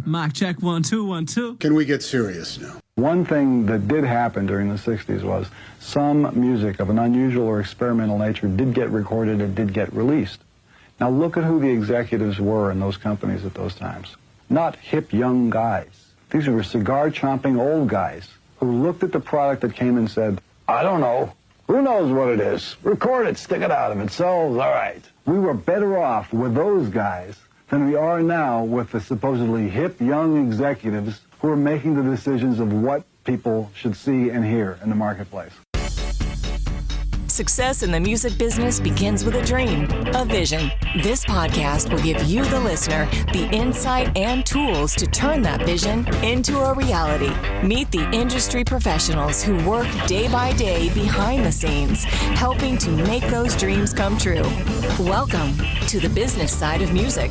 Mic check, 1 2 1 2. Can we get serious now? One thing that did happen during the 60s was some music of an unusual or experimental nature did get recorded and did get released. Now look at who the executives were in those companies at those times. Not hip young guys. These were cigar-chomping old guys who looked at the product that came and said, I don't know. Who knows what it is? Record it, stick it out. If it sells, all right. We were better off with those guys than we are now with the supposedly hip young executives who are making the decisions of what people should see and hear in the marketplace. Success in the music business begins with a dream, a vision. This podcast will give you, the listener, the insight and tools to turn that vision into a reality. Meet the industry professionals who work day by day behind the scenes, helping to make those dreams come true. Welcome to the business side of music.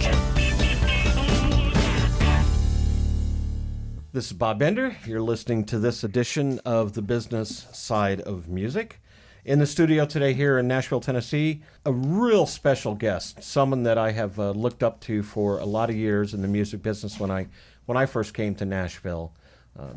This is Bob Bender. You're listening to this edition of the business side of music. In the studio today here in Nashville, Tennessee, a real special guest, someone that I have looked up to for a lot of years in the music business when I first came to Nashville.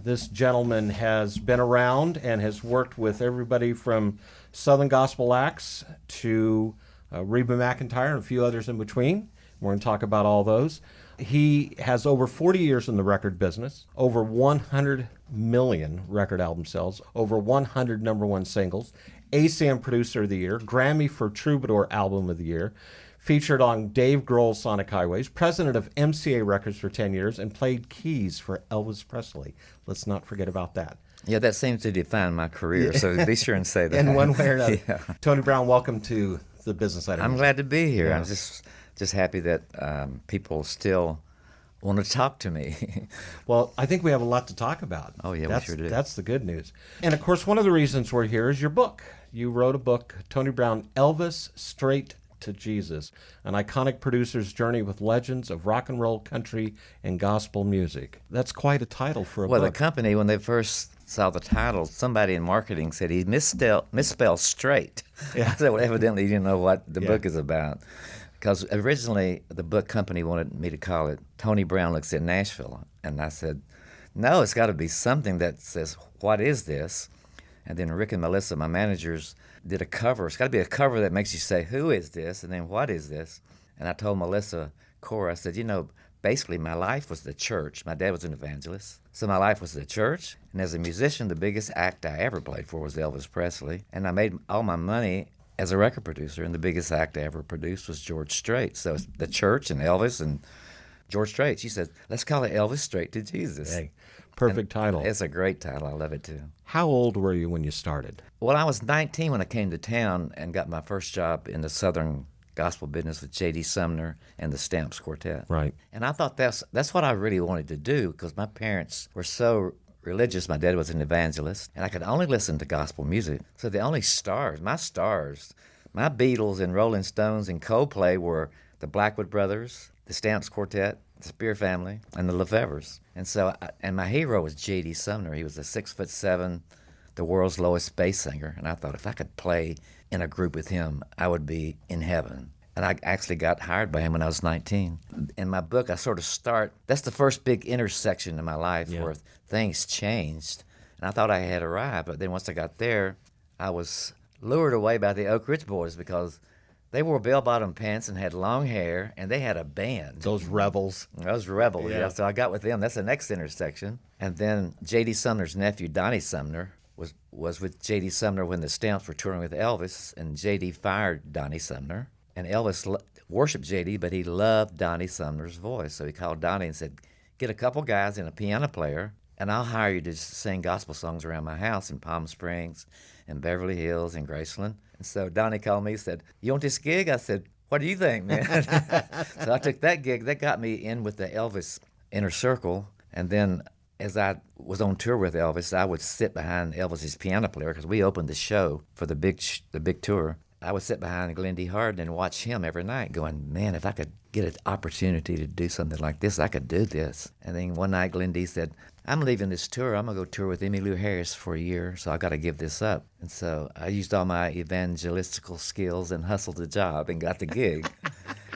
This gentleman has been around and has worked with everybody from Southern gospel acts to Reba McEntire and a few others in between. We're going to talk about all those. He has over 40 years in the record business, over 100 million record album sales, over 100 number one singles, ASAM Producer of the Year, Grammy for Troubadour Album of the Year, featured on Dave Grohl's Sonic Highways, president of MCA Records for 10 years, and played keys for Elvis Presley. Let's not forget about that. Yeah, that seems to define my career, so be sure and say that. In one way or another. Yeah. Tony Brown, welcome to the business side of I'm music. glad to be here. Yeah. I'm just happy that people still want to talk to me. Well, I think we have a lot to talk about. Oh, yeah, we sure do. That's the good news. And, of course, one of the reasons we're here is your book. You wrote a book, Tony Brown, Elvis Strait to Jesus, an iconic producer's journey with legends of rock and roll, country, and gospel music. That's quite a title for a book. Well, the company, when they first saw the title, somebody in marketing said he misspelled straight. Yeah. I said, well, evidently you didn't know what the book is about. Because originally the book company wanted me to call it Tony Brown Looks at Nashville. And I said, no, it's got to be something that says, what is this? And then Rick and Melissa, my managers, did a cover. It's got to be a cover that makes you say, who is this? And then what is this? And I told Melissa Cora, I said, basically my life was the church. My dad was an evangelist. So my life was the church. And as a musician, the biggest act I ever played for was Elvis Presley. And I made all my money as a record producer, and the biggest act I ever produced was George Strait. So it's the church and Elvis and George Strait. She said, let's call it Elvis Strait to Jesus. Hey, perfect title. It's a great title. I love it, too. How old were you when you started? Well, I was 19 when I came to town and got my first job in the Southern gospel business with J.D. Sumner and the Stamps Quartet. Right. And I thought that's what I really wanted to do, because my parents were so religious. My dad was an evangelist, and I could only listen to gospel music. So the only stars, my Beatles and Rolling Stones and Coldplay were the Blackwood Brothers, the Stamps Quartet, the Spear Family, and the Lefevres. And so, and my hero was J.D. Sumner. He was a 6'7", the world's lowest bass singer. And I thought if I could play in a group with him, I would be in heaven. And I actually got hired by him when I was 19. In my book, I sort of that's the first big intersection in my life where things changed. And I thought I had arrived, but then once I got there, I was lured away by the Oak Ridge Boys because they wore bell-bottom pants and had long hair, and they had a band. Those rebels. Those rebels, yeah. So I got with them. That's the next intersection. And then J.D. Sumner's nephew, Donnie Sumner, was with J.D. Sumner when the Stamps were touring with Elvis, and J.D. fired Donnie Sumner. And Elvis worshiped J.D., but he loved Donnie Sumner's voice. So he called Donnie and said, get a couple guys and a piano player, and I'll hire you to sing gospel songs around my house in Palm Springs and Beverly Hills and Graceland. And so Donnie called me and said, you want this gig? I said, what do you think, man? So I took that gig. That got me in with the Elvis Inner Circle. And then as I was on tour with Elvis, I would sit behind Elvis's piano player because we opened the show for the big tour. I would sit behind Glenn D. Hardin and watch him every night going, man, if I could get an opportunity to do something like this, I could do this. And then one night Glenn D. said, I'm leaving this tour. I'm going to go tour with Emmylou Harris for a year, so I got to give this up. And so I used all my evangelistical skills and hustled the job and got the gig.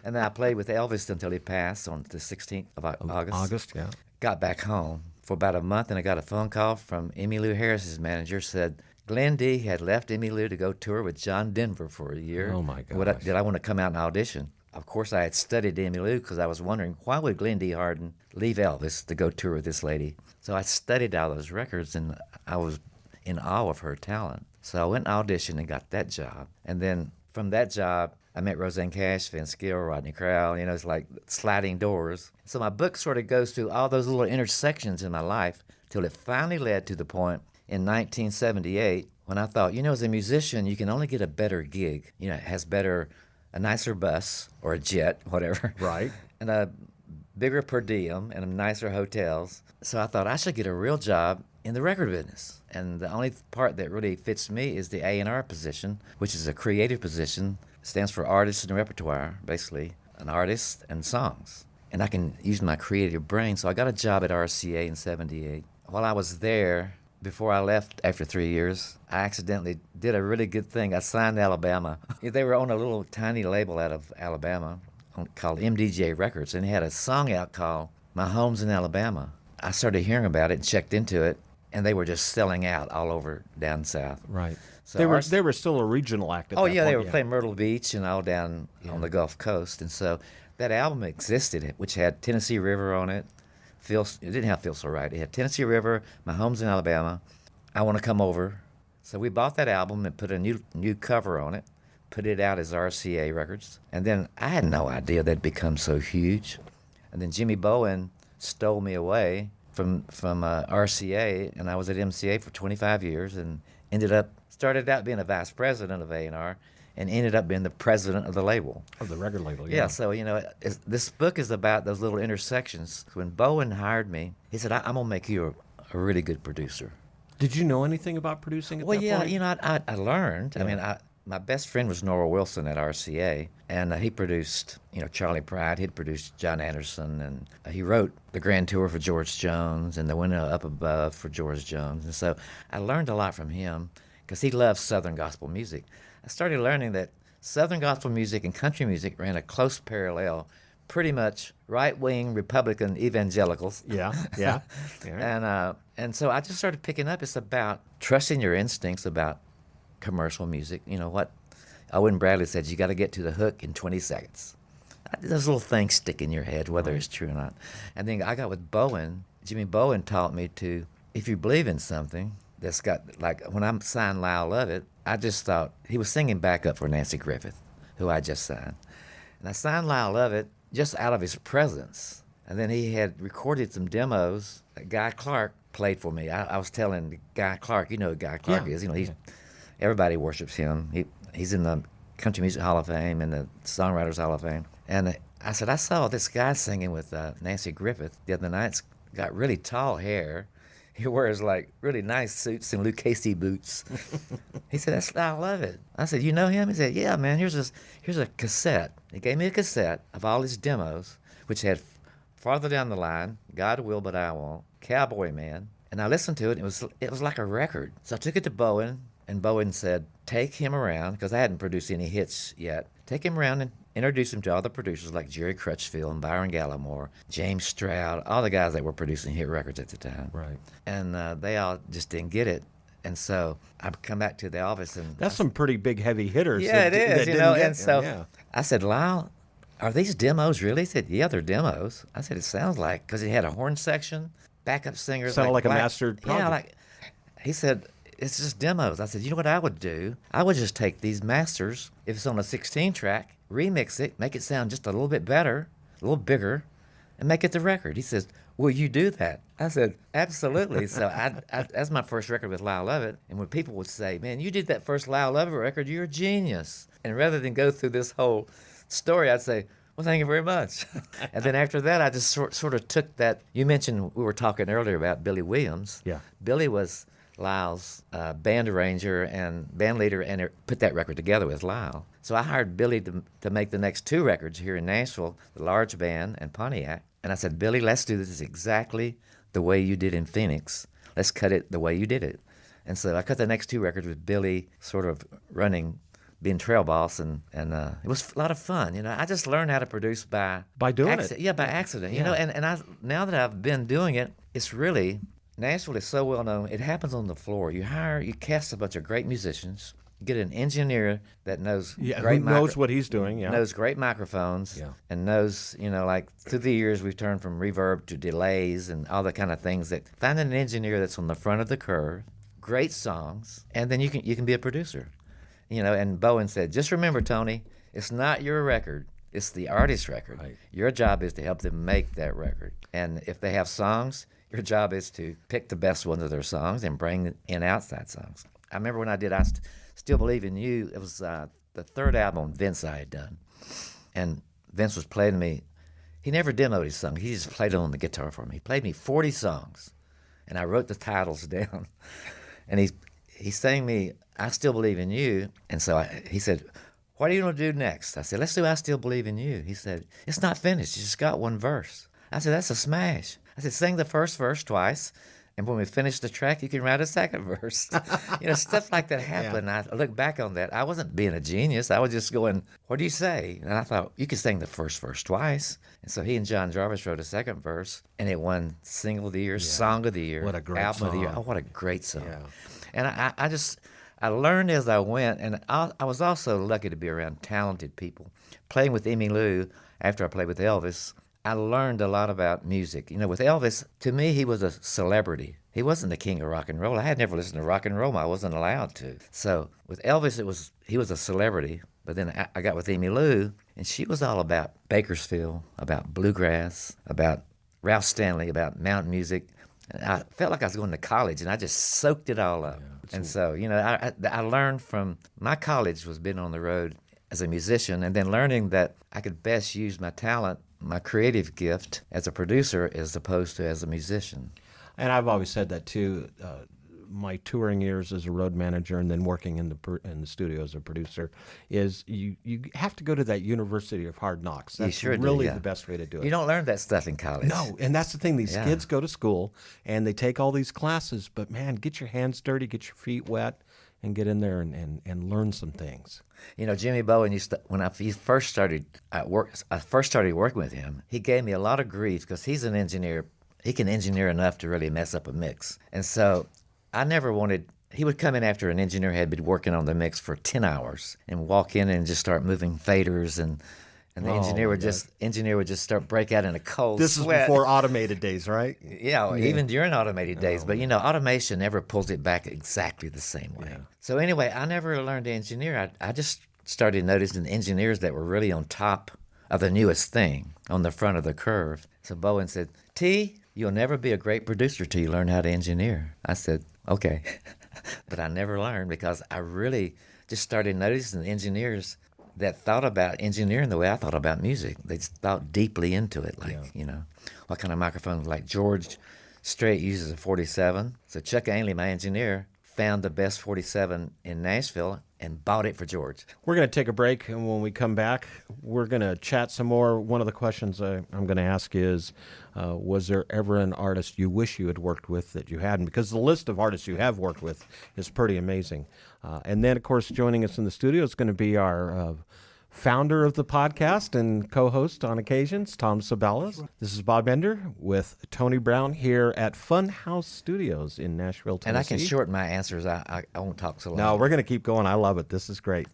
And then I played with Elvis until he passed on the 16th of August. August, yeah. got back home for about a month, and I got a phone call from Emmylou Harris's manager, said Glenn D had left Emmylou to go tour with John Denver for a year. Oh, my gosh. Did I want to come out and audition? Of course, I had studied Emmylou because I was wondering, why would Glenn D. Harden leave Elvis to go tour with this lady? So I studied all those records, and I was in awe of her talent. So I went and auditioned and got that job. And then from that job, I met Roseanne Cash, Vince Gill, Rodney Crowell. You know, it's like sliding doors. So my book sort of goes through all those little intersections in my life till it finally led to the point in 1978 when I thought, as a musician, you can only get a better gig. It has a nicer bus or a jet, whatever. Right. And a bigger per diem and nicer hotels. So I thought I should get a real job in the record business. And the only part that really fits me is the A&R position, which is a creative position. It stands for artist and repertoire, basically, an artist and songs. And I can use my creative brain. So I got a job at RCA in 78. While I was there, before I left after 3 years, I accidentally did a really good thing. I signed Alabama. They were on a little tiny label out of Alabama called MCA Records, and they had a song out called My Home's in Alabama. I started hearing about it and checked into it, and they were just selling out all over down south. Right. So they were still a regional act at that point. They were playing Myrtle Beach and all down on the Gulf Coast. And so that album existed, which had Tennessee River on it. It didn't have Feel So Right. It had Tennessee River, My Home's in Alabama, I Want to Come Over. So we bought that album and put a new cover on it, put it out as RCA Records. And then I had no idea they'd become so huge. And then Jimmy Bowen stole me away from RCA, and I was at MCA for 25 years and started out being a vice president of A&R and ended up being the president of the label. Of the record label, yeah. Yeah, so, this book is about those little intersections. When Bowen hired me, he said, I'm going to make you a really good producer. Did you know anything about producing at that point? I learned. Yeah. My best friend was Norah Wilson at RCA, and he produced, Charlie Pride. He'd produced John Anderson, and he wrote the Grand Tour for George Jones and the Window Up Above for George Jones. And so I learned a lot from him because he loved Southern gospel music. I started learning that Southern gospel music and country music ran a close parallel, pretty much right-wing Republican evangelicals. Yeah. And so I just started picking up. It's about trusting your instincts about commercial music. What Owen Bradley said, you got to get to the hook in 20 seconds. Those little things stick in your head, whether it's true or not. And then I got with Bowen. Jimmy Bowen taught me to, if you believe in something that's got, like when I signed Lyle Lovett, I just thought he was singing backup for Nancy Griffith, who I just signed. And I signed Lyle Lovett just out of his presence. And then he had recorded some demos that Guy Clark played for me. I was telling Guy Clark, you know who Guy Clark is. Everybody worships him. He's in the Country Music Hall of Fame and the Songwriters Hall of Fame. And I said, I saw this guy singing with Nancy Griffith the other night. He's got really tall hair. He wears like really nice suits and Lucchese boots. He said, I love it. I said, you know him? He said, yeah, man, here's a cassette. He gave me a cassette of all his demos, which had Farther Down the Line, God Will But I Won't, Cowboy Man. And I listened to it, and it was like a record. So I took it to Bowen, and Bowen said, take him around, because I hadn't produced any hits yet. Take him around and introduce him to all the producers like Jerry Crutchfield and Byron Gallimore, James Stroud, all the guys that were producing hit records at the time. Right. And they all just didn't get it. And so I come back to the office, and that's some pretty big heavy hitters. Yeah, it is. And so yeah. I said, Lyle, are these demos really? He said, yeah, they're demos. I said, it sounds like, because he had a horn section, backup singers. Sounded like a mastered project. Yeah, he said, it's just demos. I said, you know what I would do? I would just take these masters, if it's on a 16-track, remix it, make it sound just a little bit better, a little bigger, and make it the record. He says, will you do that? I said, absolutely. So that's my first record with Lyle Lovett. And when people would say, man, you did that first Lyle Lovett record, you're a genius. And rather than go through this whole story, I'd say, well, thank you very much. And then after that, I just sort of took that. You mentioned, we were talking earlier about Billy Williams. Yeah. Billy was Lyle's band arranger and band leader, and put that record together with Lyle. So I hired Billy to make the next two records here in Nashville, the Large Band and Pontiac. And I said, Billy, let's do this exactly the way you did in Phoenix. Let's cut it the way you did it. And so I cut the next two records with Billy sort of running being trail boss, and it was a lot of fun. You know, I just learned how to produce by doing it. Yeah, by accident. You know, and I now that I've been doing it, it's really Nashville is so well known. It happens on the floor. You cast a bunch of great musicians. Get an engineer that knows knows what he's doing, knows great microphones, and knows, you know, like through the years we've turned from reverb to delays and all the kind of things. That finding an engineer that's on the front of the curve, great songs, and then you can be a producer, you know. And Bowen said, just remember, Tony, it's not your record, it's the artist's record. Right. Your job is to help them make that record, and if they have songs, your job is to pick the best ones of their songs and bring in outside songs. I remember when I did Still Believe in You. It was the third album Vince I had done. And Vince was playing me. He never demoed his song. He just played it on the guitar for me. He played me 40 songs. And I wrote the titles down. And he sang me I Still Believe in You. And so he said, what are you going to do next? I said, let's do I Still Believe in You. He said, it's not finished. You just got one verse. I said, that's a smash. I said, sing the first verse twice. And when we finish the track, you can write a second verse. You know, stuff like that happened. I look back on that. I wasn't being a genius. I was just going, what do you say? And I thought, you can sing the first verse twice. And so he and John Jarvis wrote a second verse, and it won Single of the Year, Song of the Year, what a great Album song. of the Year. Oh, what a great song. Yeah. And I learned as I went, and I was also lucky to be around talented people. Playing with Emmylou after I played with Elvis, I learned a lot about music. You know, with Elvis, to me, he was a celebrity. He wasn't the king of rock and roll. I had never listened to rock and roll. I wasn't allowed to. So with Elvis, he was a celebrity. But then I got with Emmylou, and she was all about Bakersfield, about bluegrass, about Ralph Stanley, about mountain music. And I felt like I was going to college, and I just soaked it all up. Yeah. And so, you know, I learned from my college was being on the road as a musician, and then learning that I could best use my talent, my creative gift as a producer as opposed to as a musician. And I've always said that too. My touring years as a road manager and then working in the studio as a producer is you have to go to that University of Hard Knocks. That's really the best way to do it. You don't learn that stuff in college. No, and that's the thing. These kids go to school and they take all these classes, but man, get your hands dirty, get your feet wet, and get in there and learn some things. You know, Jimmy Bowen when I first started working with him, he gave me a lot of grief because he's an engineer. He can engineer enough to really mess up a mix. And so I never wanted, he would come in after an engineer had been working on the mix for 10 hours and walk in and just start moving faders, and the engineer would just start break out in a cold This sweat. is before automated days, right? Yeah, even during automated days. But, you know, automation never pulls it back exactly the same way. Yeah. So anyway, I never learned to engineer. I just started noticing engineers that were really on top of the newest thing, on the front of the curve. So Bowen said, T, you'll never be a great producer till you learn how to engineer. I said, okay. But I never learned because I really just started noticing engineers that thought about engineering the way I thought about music. They just thought deeply into it, you know, what kind of microphone. Like George Strait uses a 47. So Chuck Ainley, my engineer, found the best 47 in Nashville and bought it for George. We're going to take a break, and when we come back, we're going to chat some more. One of the questions I'm going to ask is, was there ever an artist you wish you had worked with that you hadn't? Because the list of artists you have worked with is pretty amazing. And then, of course, joining us in the studio is going to be our founder of the podcast and co-host on occasions, Tom Sabalas. This is Bob Bender with Tony Brown here at Funhouse Studios in Nashville, Tennessee. And I can shorten my answers. I won't talk so long. No, we're going to keep going. I love it. This is great.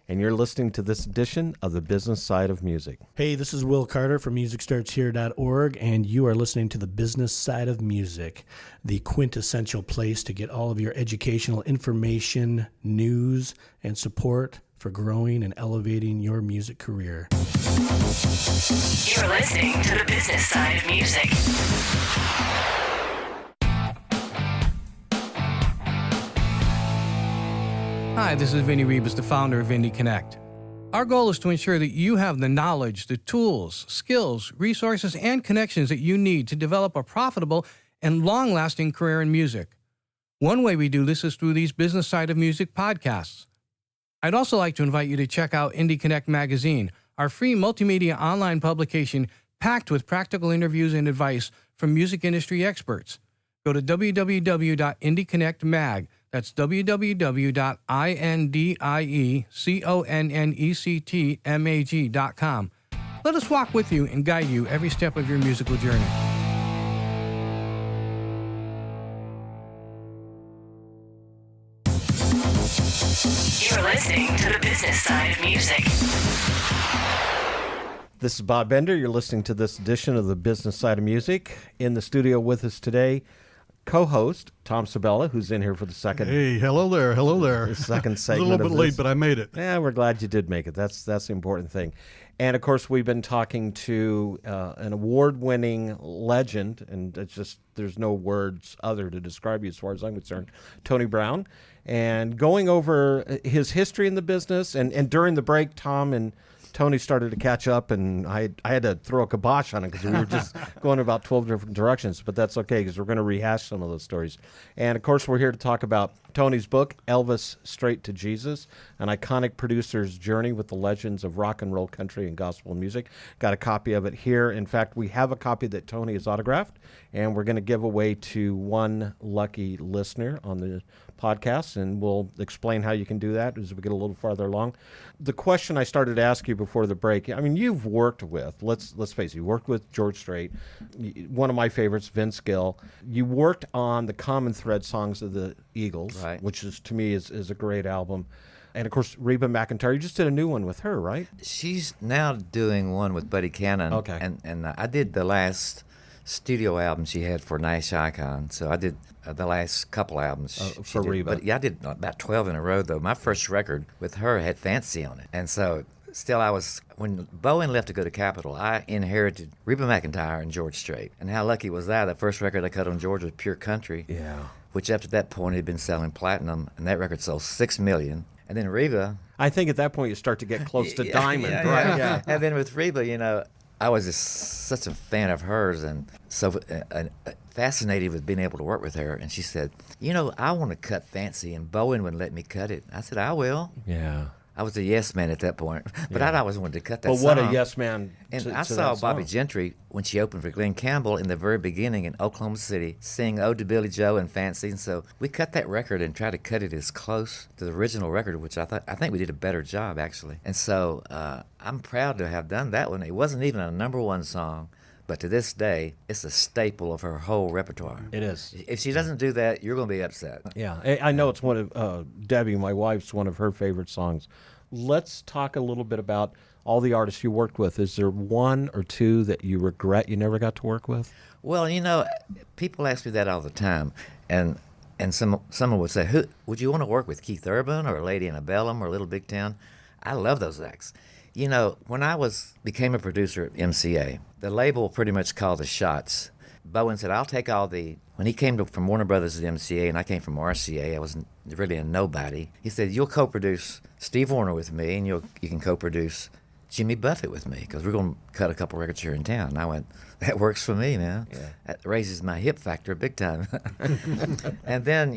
And you're listening to this edition of The Business Side of Music. Hey, this is Will Carter from MusicStartsHere.org, and you are listening to The Business Side of Music, the quintessential place to get all of your educational information, news, and support for growing and elevating your music career. You're listening to The Business Side of Music. Hi, this is Vinny Ribas, the founder of Indie Connect. Our goal is to ensure that you have the knowledge, the tools, skills, resources, and connections that you need to develop a profitable and long-lasting career in music. One way we do this is through these Business Side of Music podcasts. I'd also like to invite you to check out Indie Connect magazine, our free multimedia online publication packed with practical interviews and advice from music industry experts. Go to www.indieconnectmag.com. That's www.indieconnectmag.com. Let us walk with you and guide you every step of your musical journey. You're listening to the business side of music. This is Bob Bender. You're listening to this edition of the Business Side of Music. In the studio with us today, co-host Tom Sabella, who's in here for the second. Hey, hello there. The second segment. A little bit late, but I made it. Yeah, we're glad you did make it. That's the important thing. And of course, we've been talking to an award-winning legend, and it's just there's no words other to describe you as far as I'm concerned, Tony Brown, and going over his history in the business. And during the break, Tom and Tony started to catch up, and I had to throw a kibosh on it because we were just going about 12 different directions. But that's okay because we're going to rehash some of those stories. And, of course, we're here to talk about Tony's book, Elvis Straight to Jesus, an iconic producer's journey with the legends of rock and roll, country, and gospel music. Got a copy of it here. In fact, we have a copy that Tony has autographed, and we're going to give away to one lucky listener on the podcast, and we'll explain how you can do that as we get a little farther along. The question I started to ask you before the break, I mean, you've worked with, let's face it, you worked with George Strait, one of my favorites, Vince Gill. You worked on the Common Thread songs of the Eagles, right, which is, to me, is a great album. And, of course, Reba McEntire, you just did a new one with her, right? She's now doing one with Buddy Cannon. Okay. And I did the last studio album she had for Nash Icon. So I did the last couple albums for Reba. But yeah, I did about 12 in a row, though. My first record with her had Fancy on it. And so still when Bowen left to go to Capitol, I inherited Reba McEntire and George Strait. And how lucky was that? The first record I cut on George was Pure Country. Yeah. Which up to that point had been selling platinum, and that record sold 6 million. And then Reba, I think at that point you start to get close to Diamond, right? Yeah. And then with Reba, I was just such a fan of hers and so fascinated with being able to work with her. And she said, I want to cut Fancy, and Bowen wouldn't let me cut it. I said, I will. Yeah. I was a yes man at that point, but I'd always wanted to cut that song. But what a yes man And to I saw that Bobby song. Gentry when she opened for Glenn Campbell in the very beginning in Oklahoma City sing Ode to Billy Joe and Fancy. And so we cut that record and tried to cut it as close to the original record, which I think we did a better job, actually. And so I'm proud to have done that one. It wasn't even a #1 song, but to this day, it's a staple of her whole repertoire. It is. If she doesn't do that, you're going to be upset. Yeah, I know it's one of Debbie, my wife's, one of her favorite songs. Let's talk a little bit about all the artists you worked with. Is there one or two that you regret you never got to work with? Well, people ask me that all the time, and someone would say, "Who would you want to work with, Keith Urban or Lady Antebellum or Little Big Town?" I love those acts. When I became a producer at MCA, the label pretty much called the shots. Bowen said, "I'll take all the." When he came from Warner Brothers to MCA, and I came from RCA, I was really a nobody. He said, "You'll co-produce Steve Wariner with me, and you can co-produce Jimmy Buffett with me, because we're going to cut a couple records here in town." And I went, "That works for me, man. Yeah. That raises my hip factor big time." And then,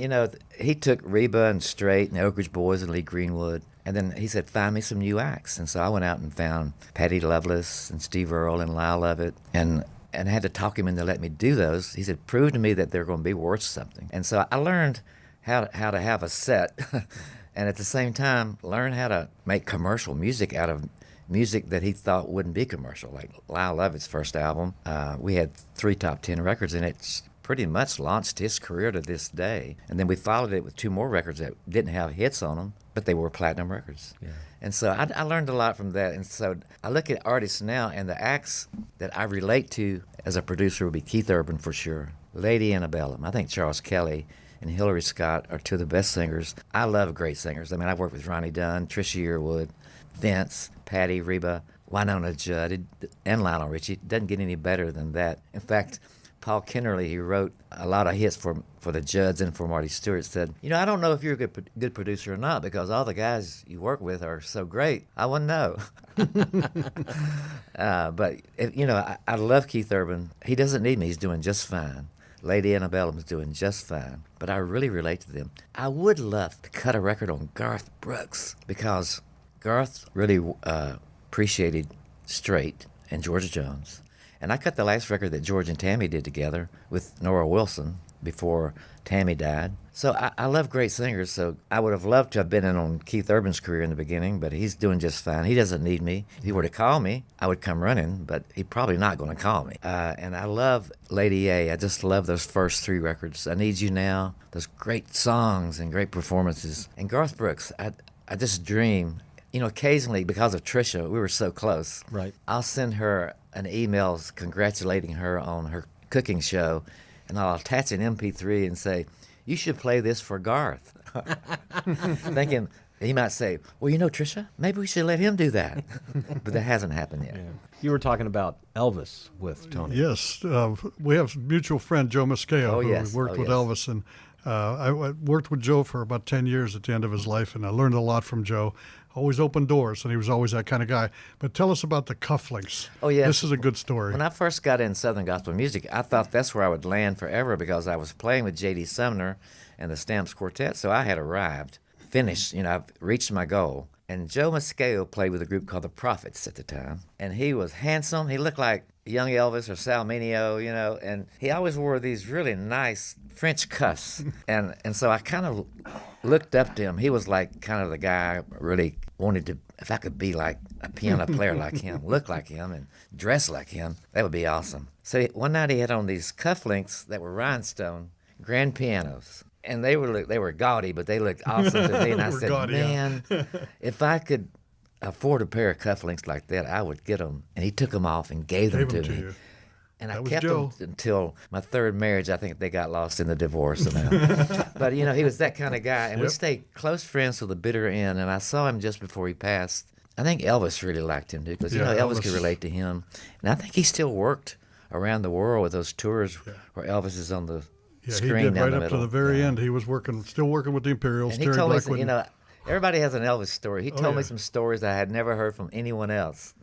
he took Reba and Strait and the Oak Ridge Boys and Lee Greenwood. And then he said, "Find me some new acts." And so I went out and found Patty Loveless and Steve Earle and Lyle Lovett and had to talk him into letting me do those. He said, "Prove to me that they're going to be worth something." And so I learned how to have a set and at the same time learn how to make commercial music out of music that he thought wouldn't be commercial. Like Lyle Lovett's first album, we had 3 top 10 records, and it's pretty much launched his career to this day. And then we followed it with 2 more records that didn't have hits on them, but they were platinum records. Yeah. And so I learned a lot from that. And so I look at artists now, and the acts that I relate to as a producer would be Keith Urban for sure, Lady Antebellum. I think Charles Kelly and Hillary Scott are 2 of the best singers. I love great singers. I mean, I've worked with Ronnie Dunn, Trisha Yearwood, Vince, Patty, Reba, Winona Judd, and Lionel Richie. It doesn't get any better than that. In fact, Paul Kennerly, he wrote a lot of hits for the Judds and for Marty Stewart, said, I don't know if you're a good producer or not, because all the guys you work with are so great. I wouldn't know. But, I love Keith Urban. He doesn't need me. He's doing just fine. Lady Antebellum's doing just fine. But I really relate to them. I would love to cut a record on Garth Brooks, because Garth really appreciated Strait and George Jones. And I cut the last record that George and Tammy did together with Nora Wilson before Tammy died. So I love great singers, so I would have loved to have been in on Keith Urban's career in the beginning, but he's doing just fine. He doesn't need me. If he were to call me, I would come running, but he's probably not going to call me. And I love Lady A. I just love those first 3 records. I Need You Now, those great songs and great performances. And Garth Brooks, I just dream, occasionally because of Trisha, we were so close. Right. I'll send her an email congratulating her on her cooking show, and I'll attach an MP3 and say, "You should play this for Garth." Thinking he might say, "Well, Trisha, maybe we should let him do that." But that hasn't happened yet. Yeah. You were talking about Elvis with Tony. Yes, we have a mutual friend, Joe Mascao, who worked with Elvis, and I worked with Joe for about 10 years at the end of his life, and I learned a lot from Joe. Always opened doors, and he was always that kind of guy. But tell us about the cufflinks. Oh, yes. This is a good story. When I first got in Southern gospel music, I thought that's where I would land forever because I was playing with J.D. Sumner and the Stamps Quartet, so I had arrived, finished, I've reached my goal. And Joe Mascao played with a group called the Prophets at the time, and he was handsome. He looked like young Elvis or Sal Mineo, and he always wore these really nice French cuffs. and so I kind of looked up to him. He was like kind of the guy I really wanted to, if I could be like a piano player like him, look like him, and dress like him, that would be awesome. So one night he had on these cufflinks that were rhinestone grand pianos. And they were gaudy, but they looked awesome to me. And I said, gaudy, man, if I could afford a pair of cufflinks like that, I would get them. And he took them off and gave them to me. You. And That I was kept Joe. them until my 3rd marriage. I think they got lost in the divorce somehow. But, he was that kind of guy. And we stayed close friends to the bitter end. And I saw him just before he passed. I think Elvis really liked him, too, because, Elvis could relate to him. And I think he still worked around the world with those tours where Elvis is on the screen he did down right the up to middle. the very end. He was still working with the Imperials. And he Terry told me, Blackwood. everybody has an Elvis story. He told me yeah. some stories I had never heard from anyone else.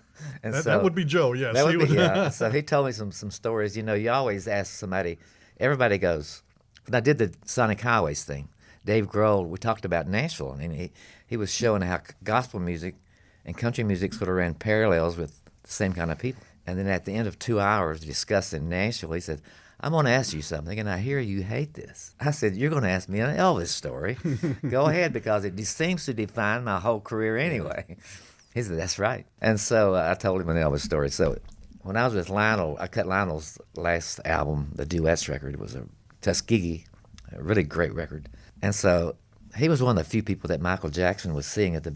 And that would be Joe, yes. That would be, yeah. So he told me some stories. You always ask somebody, everybody goes, when I did the Sonic Highways thing, Dave Grohl, we talked about Nashville, and he was showing how gospel music and country music sort of ran parallels with the same kind of people. And then at the end of 2 hours discussing Nashville, he said, "I'm going to ask you something, and I hear you hate this." I said, "You're going to ask me an Elvis story. Go ahead, because it seems to define my whole career anyway." He said, "That's right." And so I told him an Elvis story. So when I was with Lionel, I cut Lionel's last album, the Duets record. It was a Tuskegee, a really great record. And so he was one of the few people that Michael Jackson was seeing at the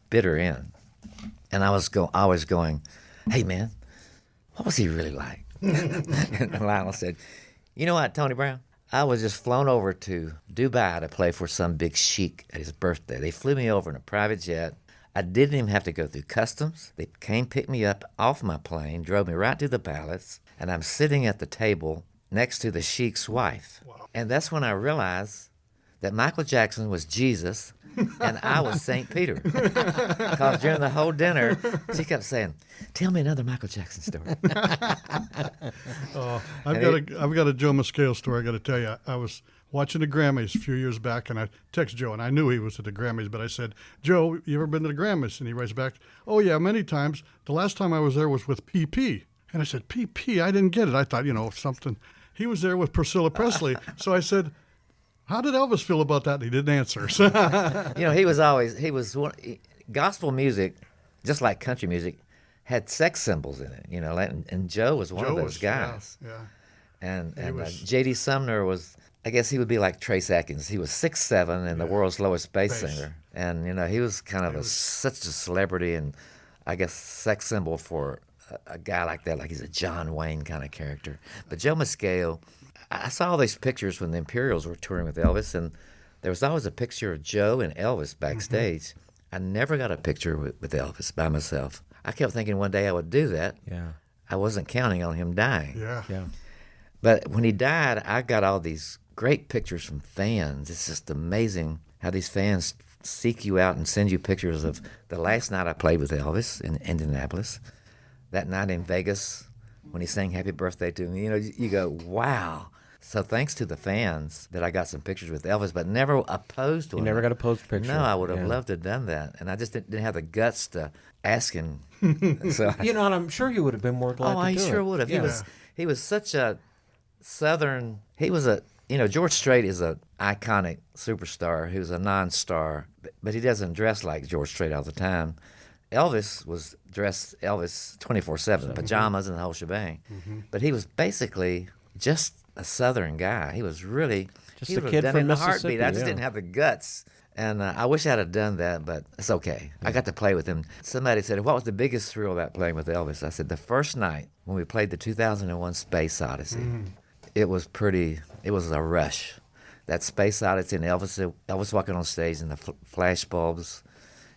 bitter end. And I was always going, "Hey, man, what was he really like?" And Lionel said, "You know what, Tony Brown? I was just flown over to Dubai to play for some big sheik at his birthday. They flew me over in a private jet. I didn't even have to go through customs. They came, picked me up off my plane, drove me right to the palace, and I'm sitting at the table next to the sheik's wife." Wow. And that's when I realized that Michael Jackson was Jesus and I was St. Peter. Because during the whole dinner, she kept saying, "Tell me another Michael Jackson story." I've got a Joe Mascao story I got to tell you. I was watching the Grammys a few years back, and I texted Joe, and I knew he was at the Grammys, but I said, "Joe, you ever been to the Grammys?" And he writes back, "Oh, yeah, many times. The last time I was there was with PP." And I said, "PP? I didn't get it. I thought, something." He was there with Priscilla Presley. So I said, "How did Elvis feel about that?" And he didn't answer. Gospel music, just like country music, had sex symbols in it, and Joe was one of those guys. Yeah. And J.D. Sumner was, I guess he would be like Trace Atkins. He was 6'7" and the world's lowest bass singer. And, he was kind of such a celebrity and, I guess, sex symbol for a guy like that, like he's a John Wayne kind of character. But Joe Mascao, I saw all these pictures when the Imperials were touring with Elvis, and there was always a picture of Joe and Elvis backstage. Mm-hmm. I never got a picture with Elvis by myself. I kept thinking one day I would do that. Yeah. I wasn't counting on him dying. Yeah. But when he died, I got all these great pictures from fans. It's just amazing how these fans seek you out and send you pictures of the last night I played with Elvis in Indianapolis, that night in Vegas when he sang Happy Birthday to me. You go, wow. So thanks to the fans that I got some pictures with Elvis, but never opposed to him. You never got a posed picture. No, I would have loved to have done that. And I just didn't have the guts to ask him. So and I'm sure you would have been more glad to do it. Oh, I sure would have. Yeah. He was such a Southern, he was a George Strait is an iconic superstar who's a non-star, but he doesn't dress like George Strait all the time. Elvis was dressed Elvis 24/7, pajamas and the whole shebang. But he was basically just a Southern guy. He was really Just he a would have kid done from it in a Mississippi, heartbeat. I just yeah. didn't have the guts. And I wish I'd have done that, but it's okay. I got to play with him. Somebody said, what was the biggest thrill about playing with Elvis? I said, the first night when we played the 2001 Space Odyssey, it was a rush. That Space Odyssey and Elvis walking on stage and the flash bulbs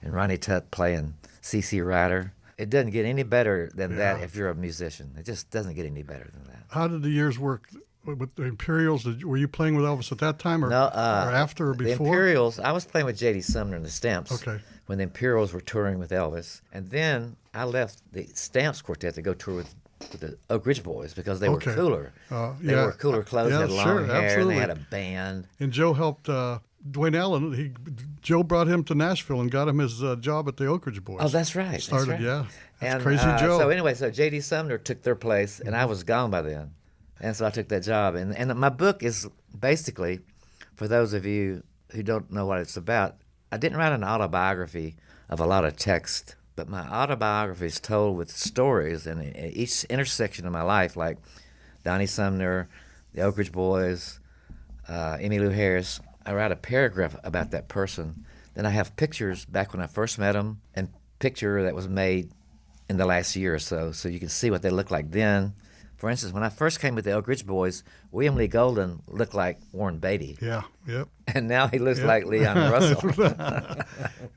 and Ronnie Tutt playing C.C. Ryder. It doesn't get any better than that if you're a musician. It just doesn't get any better than that. How did the years work with the Imperials? Were you playing with Elvis at that time, or after, or before? The Imperials, I was playing with J.D. Sumner and the Stamps. Okay. When the Imperials were touring with Elvis, and then I left the Stamps Quartet to go tour with the Oak Ridge Boys because they were cooler. They wore cooler clothes, had long hair, absolutely. and they had a band. And Joe helped Dwayne Allen. Joe brought him to Nashville and got him his job at the Oak Ridge Boys. Oh, that's right. Started, that's right. yeah. That's And, Crazy Joe. So anyway, J.D. Sumner took their place, and I was gone by then. And so I took that job. And my book is basically, for those of you who don't know what it's about, I didn't write an autobiography of a lot of text, but my autobiography is told with stories and each intersection of my life, like Donnie Sumner, the Oak Ridge Boys, Emmylou Harris. I write a paragraph about that person. Then I have pictures back when I first met them and picture that was made in the last year or so you can see what they looked like then. For instance, when I first came with the Oak Ridge Boys, William Lee Golden looked like Warren Beatty. Yeah, yep. And now he looks like Leon Russell.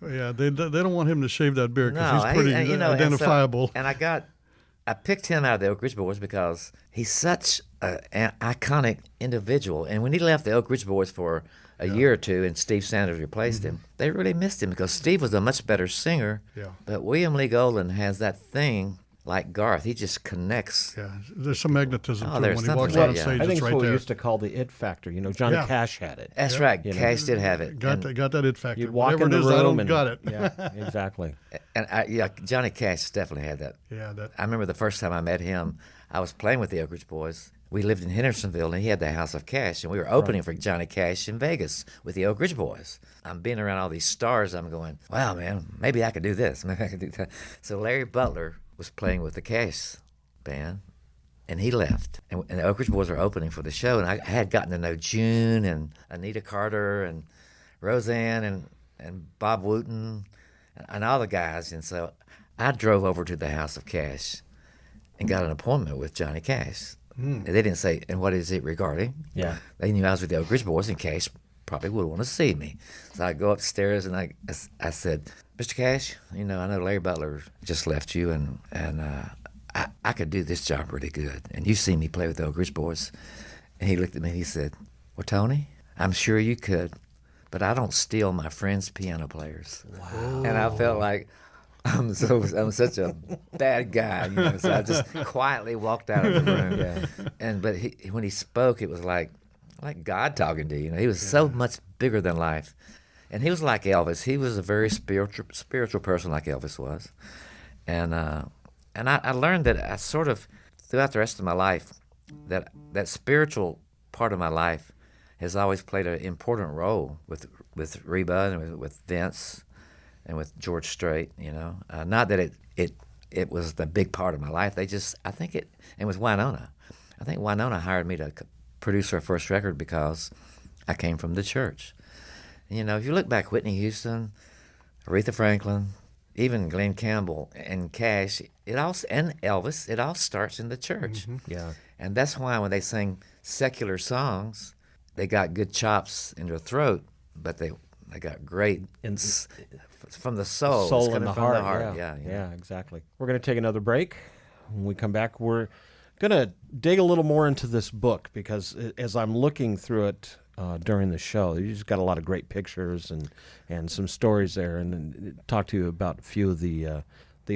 Yeah, they don't want him to shave that beard because No, he's pretty identifiable. And I picked him out of the Oak Ridge Boys because he's such an iconic individual. And when he left the Oak Ridge Boys for a year or two and Steve Sanders replaced him, they really missed him because Steve was a much better singer. Yeah. But William Lee Golden has that thing like Garth. He just connects. Yeah, there's some magnetism to him there's when he something walks like out on that, stage. I think It's it's right what we there. used to call the it factor. Johnny Yeah. Cash had it. That's right. You know. Cash did have it. Got that it factor. You'd walk Whatever in the it is, room I don't and got it. Yeah, exactly. And Johnny Cash definitely had that. Yeah, I remember the first time I met him, I was playing with the Oak Ridge Boys. We lived in Hendersonville, and he had the House of Cash, and we were opening for Johnny Cash in Vegas with the Oak Ridge Boys. I'm being around all these stars. I'm going, wow, man, maybe I could do this. Maybe I could do that. So Larry Butler was playing with the Cash band, and he left. And the Oak Ridge Boys were opening for the show, and I had gotten to know June and Anita Carter and Roseanne and Bob Wooten and all the guys. And so I drove over to the House of Cash and got an appointment with Johnny Cash. And they didn't say, and what is it regarding? Yeah. They knew I was with the Oak Ridge Boys, and Cash probably would want to see me. So I go upstairs, and I said, Mr. Cash, I know Larry Butler just left you, and I could do this job really good. And you've seen me play with the Oak Ridge Boys. And he looked at me and he said, well, Tony, I'm sure you could, but I don't steal my friends' piano players. Wow. And I felt like I'm such a bad guy, so I just quietly walked out of the room. Yeah. But when he spoke, it was like God talking to you. He was so much bigger than life. And he was like Elvis. He was a very spiritual person like Elvis was. And I learned that I sort of, throughout the rest of my life, that spiritual part of my life has always played an important role with Reba and with Vince and with George Strait. Not that it was the big part of my life. And with Winona. I think Winona hired me to produce her first record because I came from the church. And, if you look back, Whitney Houston, Aretha Franklin, even Glenn Campbell and Cash, and Elvis, it all starts in the church. Mm-hmm. Yeah. And that's why when they sing secular songs, they got good chops in their throat, but they got great from the soul. Soul it's and the from heart. Yeah, Exactly. We're going to take another break. When we come back, we're going to dig a little more into this book because as I'm looking through it during the show, you just got a lot of great pictures and some stories there, and talk to you about a few of the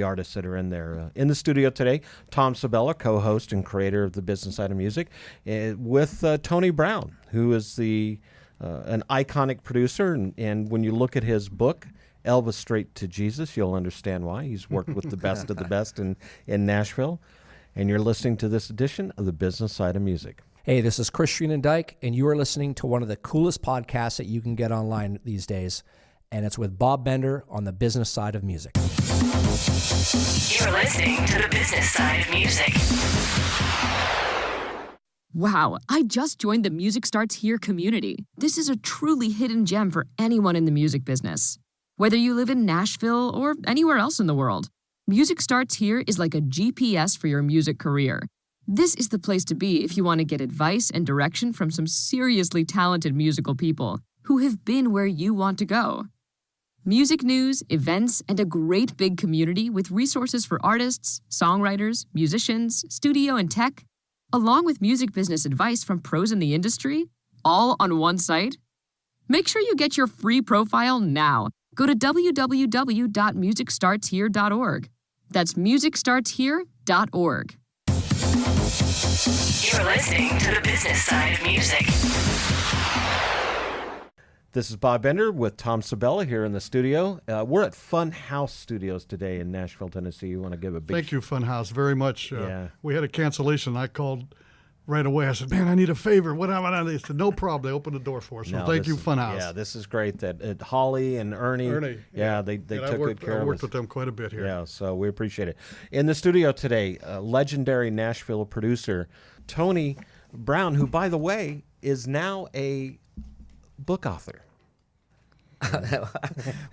artists that are in there. In the studio today, Tom Sabella, co-host and creator of The Business Side of Music, with Tony Brown, who is an iconic producer, and when you look at his book, Elvis Straight to Jesus, you'll understand why. He's worked with the best of the best in Nashville. And you're listening to this edition of The Business Side of Music. Hey, this is Christian and Dyke, and you are listening to one of the coolest podcasts that you can get online these days, and it's with Bob Bender on the business side of music. You're listening to the business side of music. Wow, I just joined the Music Starts Here community. This is a truly hidden gem for anyone in the music business. Whether you live in Nashville or anywhere else in the world, Music Starts Here is like a GPS for your music career. This is the place to be if you want to get advice and direction from some seriously talented musical people who have been where you want to go. Music news, events, and a great big community with resources for artists, songwriters, musicians, studio and tech, along with music business advice from pros in the industry, all on one site? Make sure you get your free profile now. Go to www.musicstartshere.org. That's musicstartshere.org. You're listening to the business side of music. This is Bob Bender with Tom Sabella here in the studio. We're at Fun House Studios today in Nashville, Tennessee. You want to give a big... Thank you, Fun House, very much. Yeah. We had a cancellation. I called right away. I said, man, I need a favor. What am I? They said, no problem. They opened the door for us. So thank you, Fun House. Yeah, this is great. That Holly and Ernie. Yeah, they took good care of us. I worked with them quite a bit here. Yeah, so we appreciate it. In the studio today, legendary Nashville producer Tony Brown, who, by the way, is now a book author.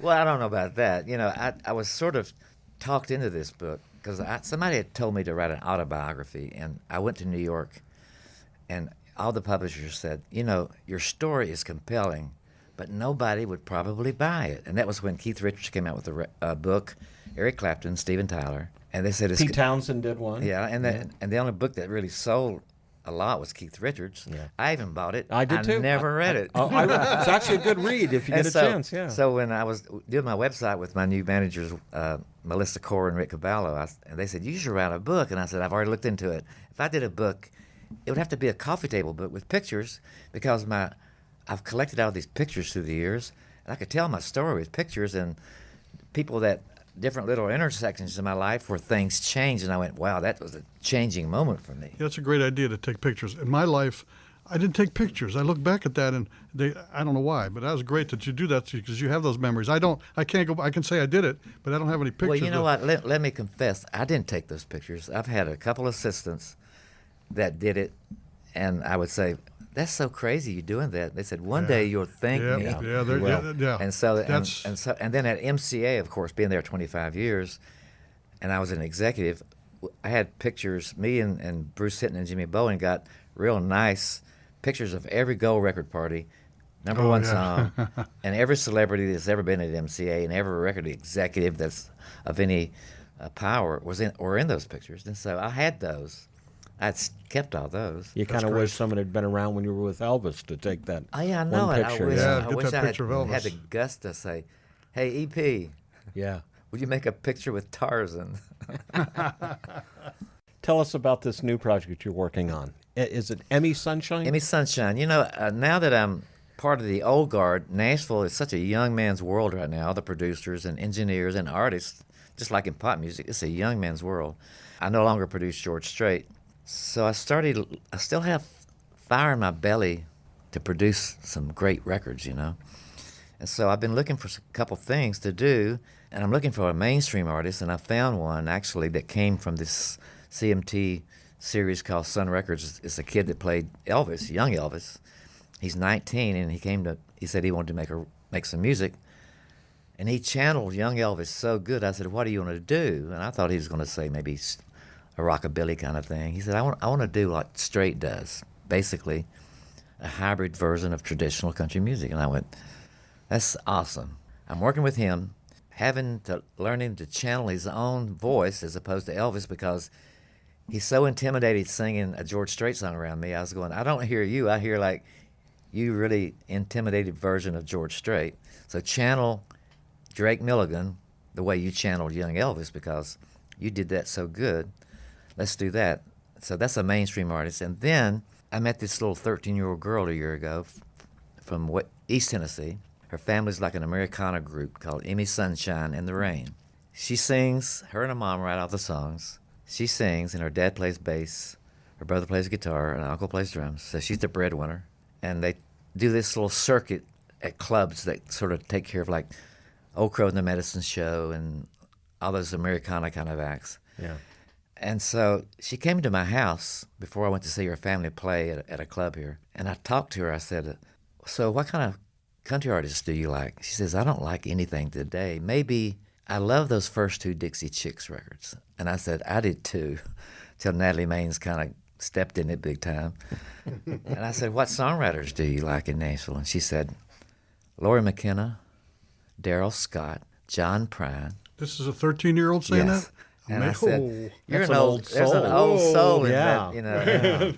Well, I don't know about that. You know, I was sort of talked into this book because somebody had told me to write an autobiography, and I went to New York, and all the publishers said, you know, your story is compelling, but nobody would probably buy it. And that was when Keith Richards came out with a book, Eric Clapton, Steven Tyler, and they said... Pete Townsend did one. Yeah, and the only book that really sold a lot was Keith Richards. Yeah. I even bought it. I did too. I never read it. It's actually a good read if you get a chance. Yeah. So when I was doing my website with my new managers, Melissa Core and Rick Caballo, and they said, you should write a book. And I said, I've already looked into it. If I did a book, it would have to be a coffee table book with pictures because I've collected all these pictures through the years, and I could tell my story with pictures and people that different little intersections in my life where things changed, and I went, wow, that was a changing moment for me. Yeah, it's a great idea to take pictures. In my life, I didn't take pictures. I look back at that, and I don't know why, but that was great that you do that because you have those memories. I can say I did it, but I don't have any pictures. Well, you know what? Let me confess, I didn't take those pictures. I've had a couple assistants that did it, and I would say, that's so crazy you doing that. They said, one day you'll thank me. Yeah. And then at MCA, of course, being there 25 years, and I was an executive, I had pictures, me and Bruce Hinton and Jimmy Bowen got real nice pictures of every gold record party, number one song, and every celebrity that's ever been at MCA and every record executive that's of any power were in those pictures. And so I had those. I'd kept all those. You kind of wish someone had been around when you were with Elvis to take that I know one it. picture. I wish I had the guts to say, hey, EP, would you make a picture with Tarzan? Tell us about this new project you're working on. Is it Emmy Sunshine? Emmy Sunshine. You know, now that I'm part of the old guard, Nashville is such a young man's world right now. The producers and engineers and artists, just like in pop music, it's a young man's world. I no longer produce George Strait. So I still have fire in my belly to produce some great records, you know. And so I've been looking for a couple things to do, and I'm looking for a mainstream artist, and I found one, actually, that came from this CMT series called Sun Records. It's a kid that played Elvis, young Elvis. He's 19, and he said he wanted to make some music, and he channeled young Elvis so good. I said, what do you want to do? And I thought he was going to say maybe a rockabilly kind of thing. He said, I want to do what Strait does, basically a hybrid version of traditional country music. And I went, that's awesome. I'm working with him, learning to channel his own voice as opposed to Elvis because he's so intimidated singing a George Strait song around me. I was going, I don't hear you. I hear like you really intimidated version of George Strait. So channel Drake Milligan the way you channeled young Elvis because you did that so good. Let's do that. So that's a mainstream artist. And then I met this little 13-year-old girl a year ago from East Tennessee. Her family's like an Americana group called Emmy Sunshine and the Rain. She sings, her and her mom write all the songs. She sings, and her dad plays bass. Her brother plays guitar, and uncle plays drums. So she's the breadwinner. And they do this little circuit at clubs that sort of take care of like Old Crow and the Medicine Show and all those Americana kind of acts. Yeah. And so she came to my house before I went to see her family play at a club here. And I talked to her. I said, so what kind of country artists do you like? She says, I don't like anything today. Maybe I love those first 2 Dixie Chicks records. And I said, I did too, till Natalie Maines kind of stepped in it big time. And I said, what songwriters do you like in Nashville? And she said, Lori McKenna, Daryl Scott, John Prine. This is a 13-year-old saying Yes. that? And I said, you're That's an an old old there's an soul. old soul in Yeah. that, you know. Yeah.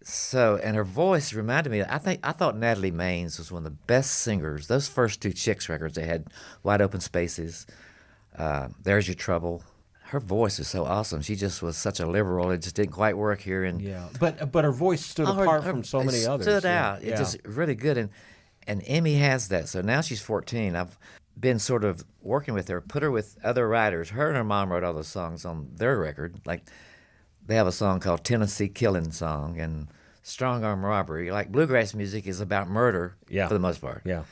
So, and her voice reminded me, I thought Natalie Maines was one of the best singers. Those first 2 Chicks records, they had Wide Open Spaces, There's Your Trouble. Her voice was so awesome. She just was such a liberal. It just didn't quite work here. And Yeah, but her voice stood apart from so many others. Stood Yeah. out. It's just really good. And Emmy has that. So now she's 14. I've been sort of working with her, put her with other writers. Her and her mom wrote all those songs on their record. Like they have a song called Tennessee Killing Song and Strong Arm Robbery. Like bluegrass music is about murder for the most part. Yeah.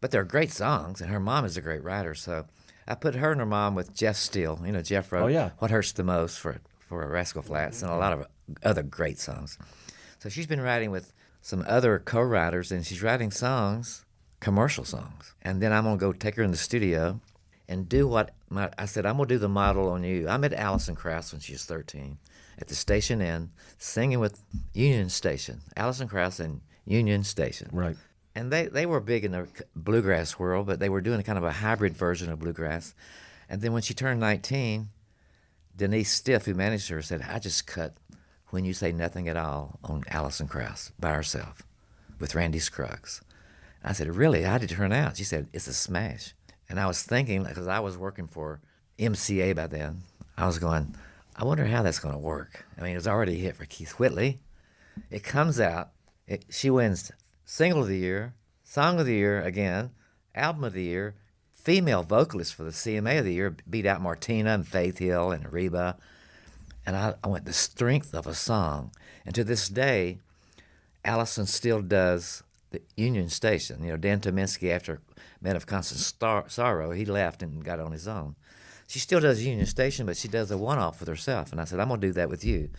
But they're great songs, and her mom is a great writer. So I put her and her mom with Jeff Steele. You know, Jeff wrote What Hurts the Most for Rascal Flatts and a lot of other great songs. So she's been writing with some other co-writers, and she's writing songs, commercial songs. And then I'm going to go take her in the studio and do what I said, I'm going to do the model on you. I met Alison Krauss when she was 13 at the Station Inn singing with Union Station, Alison Krauss and Union Station. Right. And they were big in the bluegrass world, but they were doing kind of a hybrid version of bluegrass. And then when she turned 19, Denise Stiff, who managed her, said, I just cut When You Say Nothing at All on Alison Krauss by herself with Randy Scruggs. I said, really? How did it turn out? She said, it's a smash. And I was thinking, because I was working for MCA by then, I was going, I wonder how that's going to work. I mean, it was already a hit for Keith Whitley. It comes out, she wins Single of the Year, Song of the Year again, Album of the Year, Female Vocalist for the CMA of the Year, beat out Martina and Faith Hill and Reba. And I went, the strength of a song. And to this day, Allison still does the Union Station. You know, Dan Tominski, after Men of Constant Sorrow, he left and got on his own. She still does Union Station, but she does a one-off with herself. And I said, I'm going to do that with you.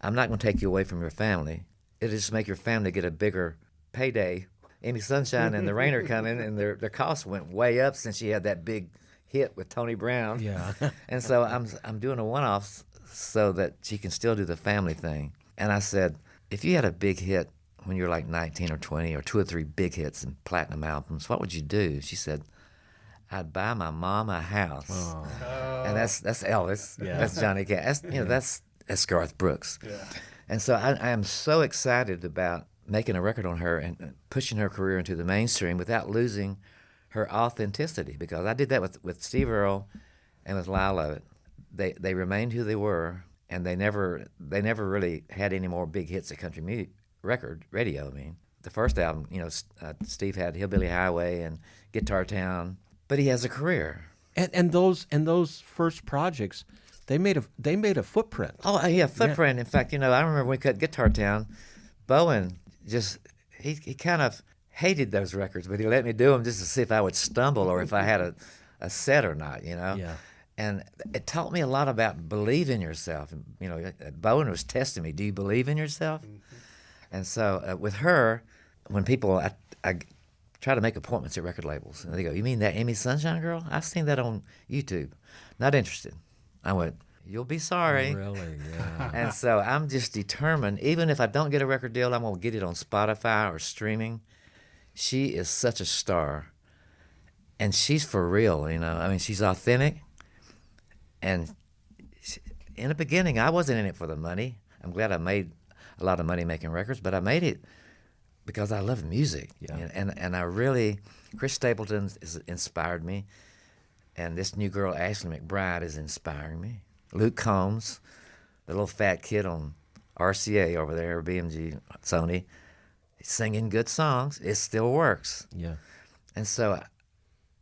I'm not going to take you away from your family. It'll just make your family get a bigger payday. Amy Sunshine and the Rain are coming, and their costs went way up since she had that big hit with Tony Brown. Yeah. And so I'm doing a one-off so that she can still do the family thing. And I said, if you had a big hit when you were like 19 or 20 or 2 or 3 big hits and platinum albums, what would you do? She said, I'd buy my mom a house. Oh. And that's Elvis. Yeah. That's Johnny Cash. That's Garth Brooks. Yeah. And so I am so excited about making a record on her and pushing her career into the mainstream without losing her authenticity, because I did that with Steve Earle and with Lyle Lovett. They remained who they were, and they never really had any more big hits at country radio. I mean, the first album, Steve had Hillbilly Highway and Guitar Town, but he has a career. And those first projects, they made a footprint. Oh yeah, footprint. Yeah. In fact, I remember when we cut Guitar Town, Bowen he kind of hated those records, but he let me do them just to see if I would stumble or if I had a set or not, Yeah. And it taught me a lot about believe in yourself. Bowen was testing me. Do you believe in yourself? Mm-hmm. And so with her, when people, I try to make appointments at record labels, and they go, you mean that Amy Sunshine girl? I've seen that on YouTube. Not interested. I went, you'll be sorry. Really, yeah. And so I'm just determined, even if I don't get a record deal, I'm going to get it on Spotify or streaming. She is such a star. And she's for real, I mean, she's authentic. And in the beginning, I wasn't in it for the money. I'm glad I made a lot of money making records, but I made it because I love music. Yeah. And I really, Chris Stapleton has inspired me. And this new girl, Ashley McBride, is inspiring me. Luke Combs, the little fat kid on RCA over there, BMG, Sony, he's singing good songs. It still works. Yeah. And so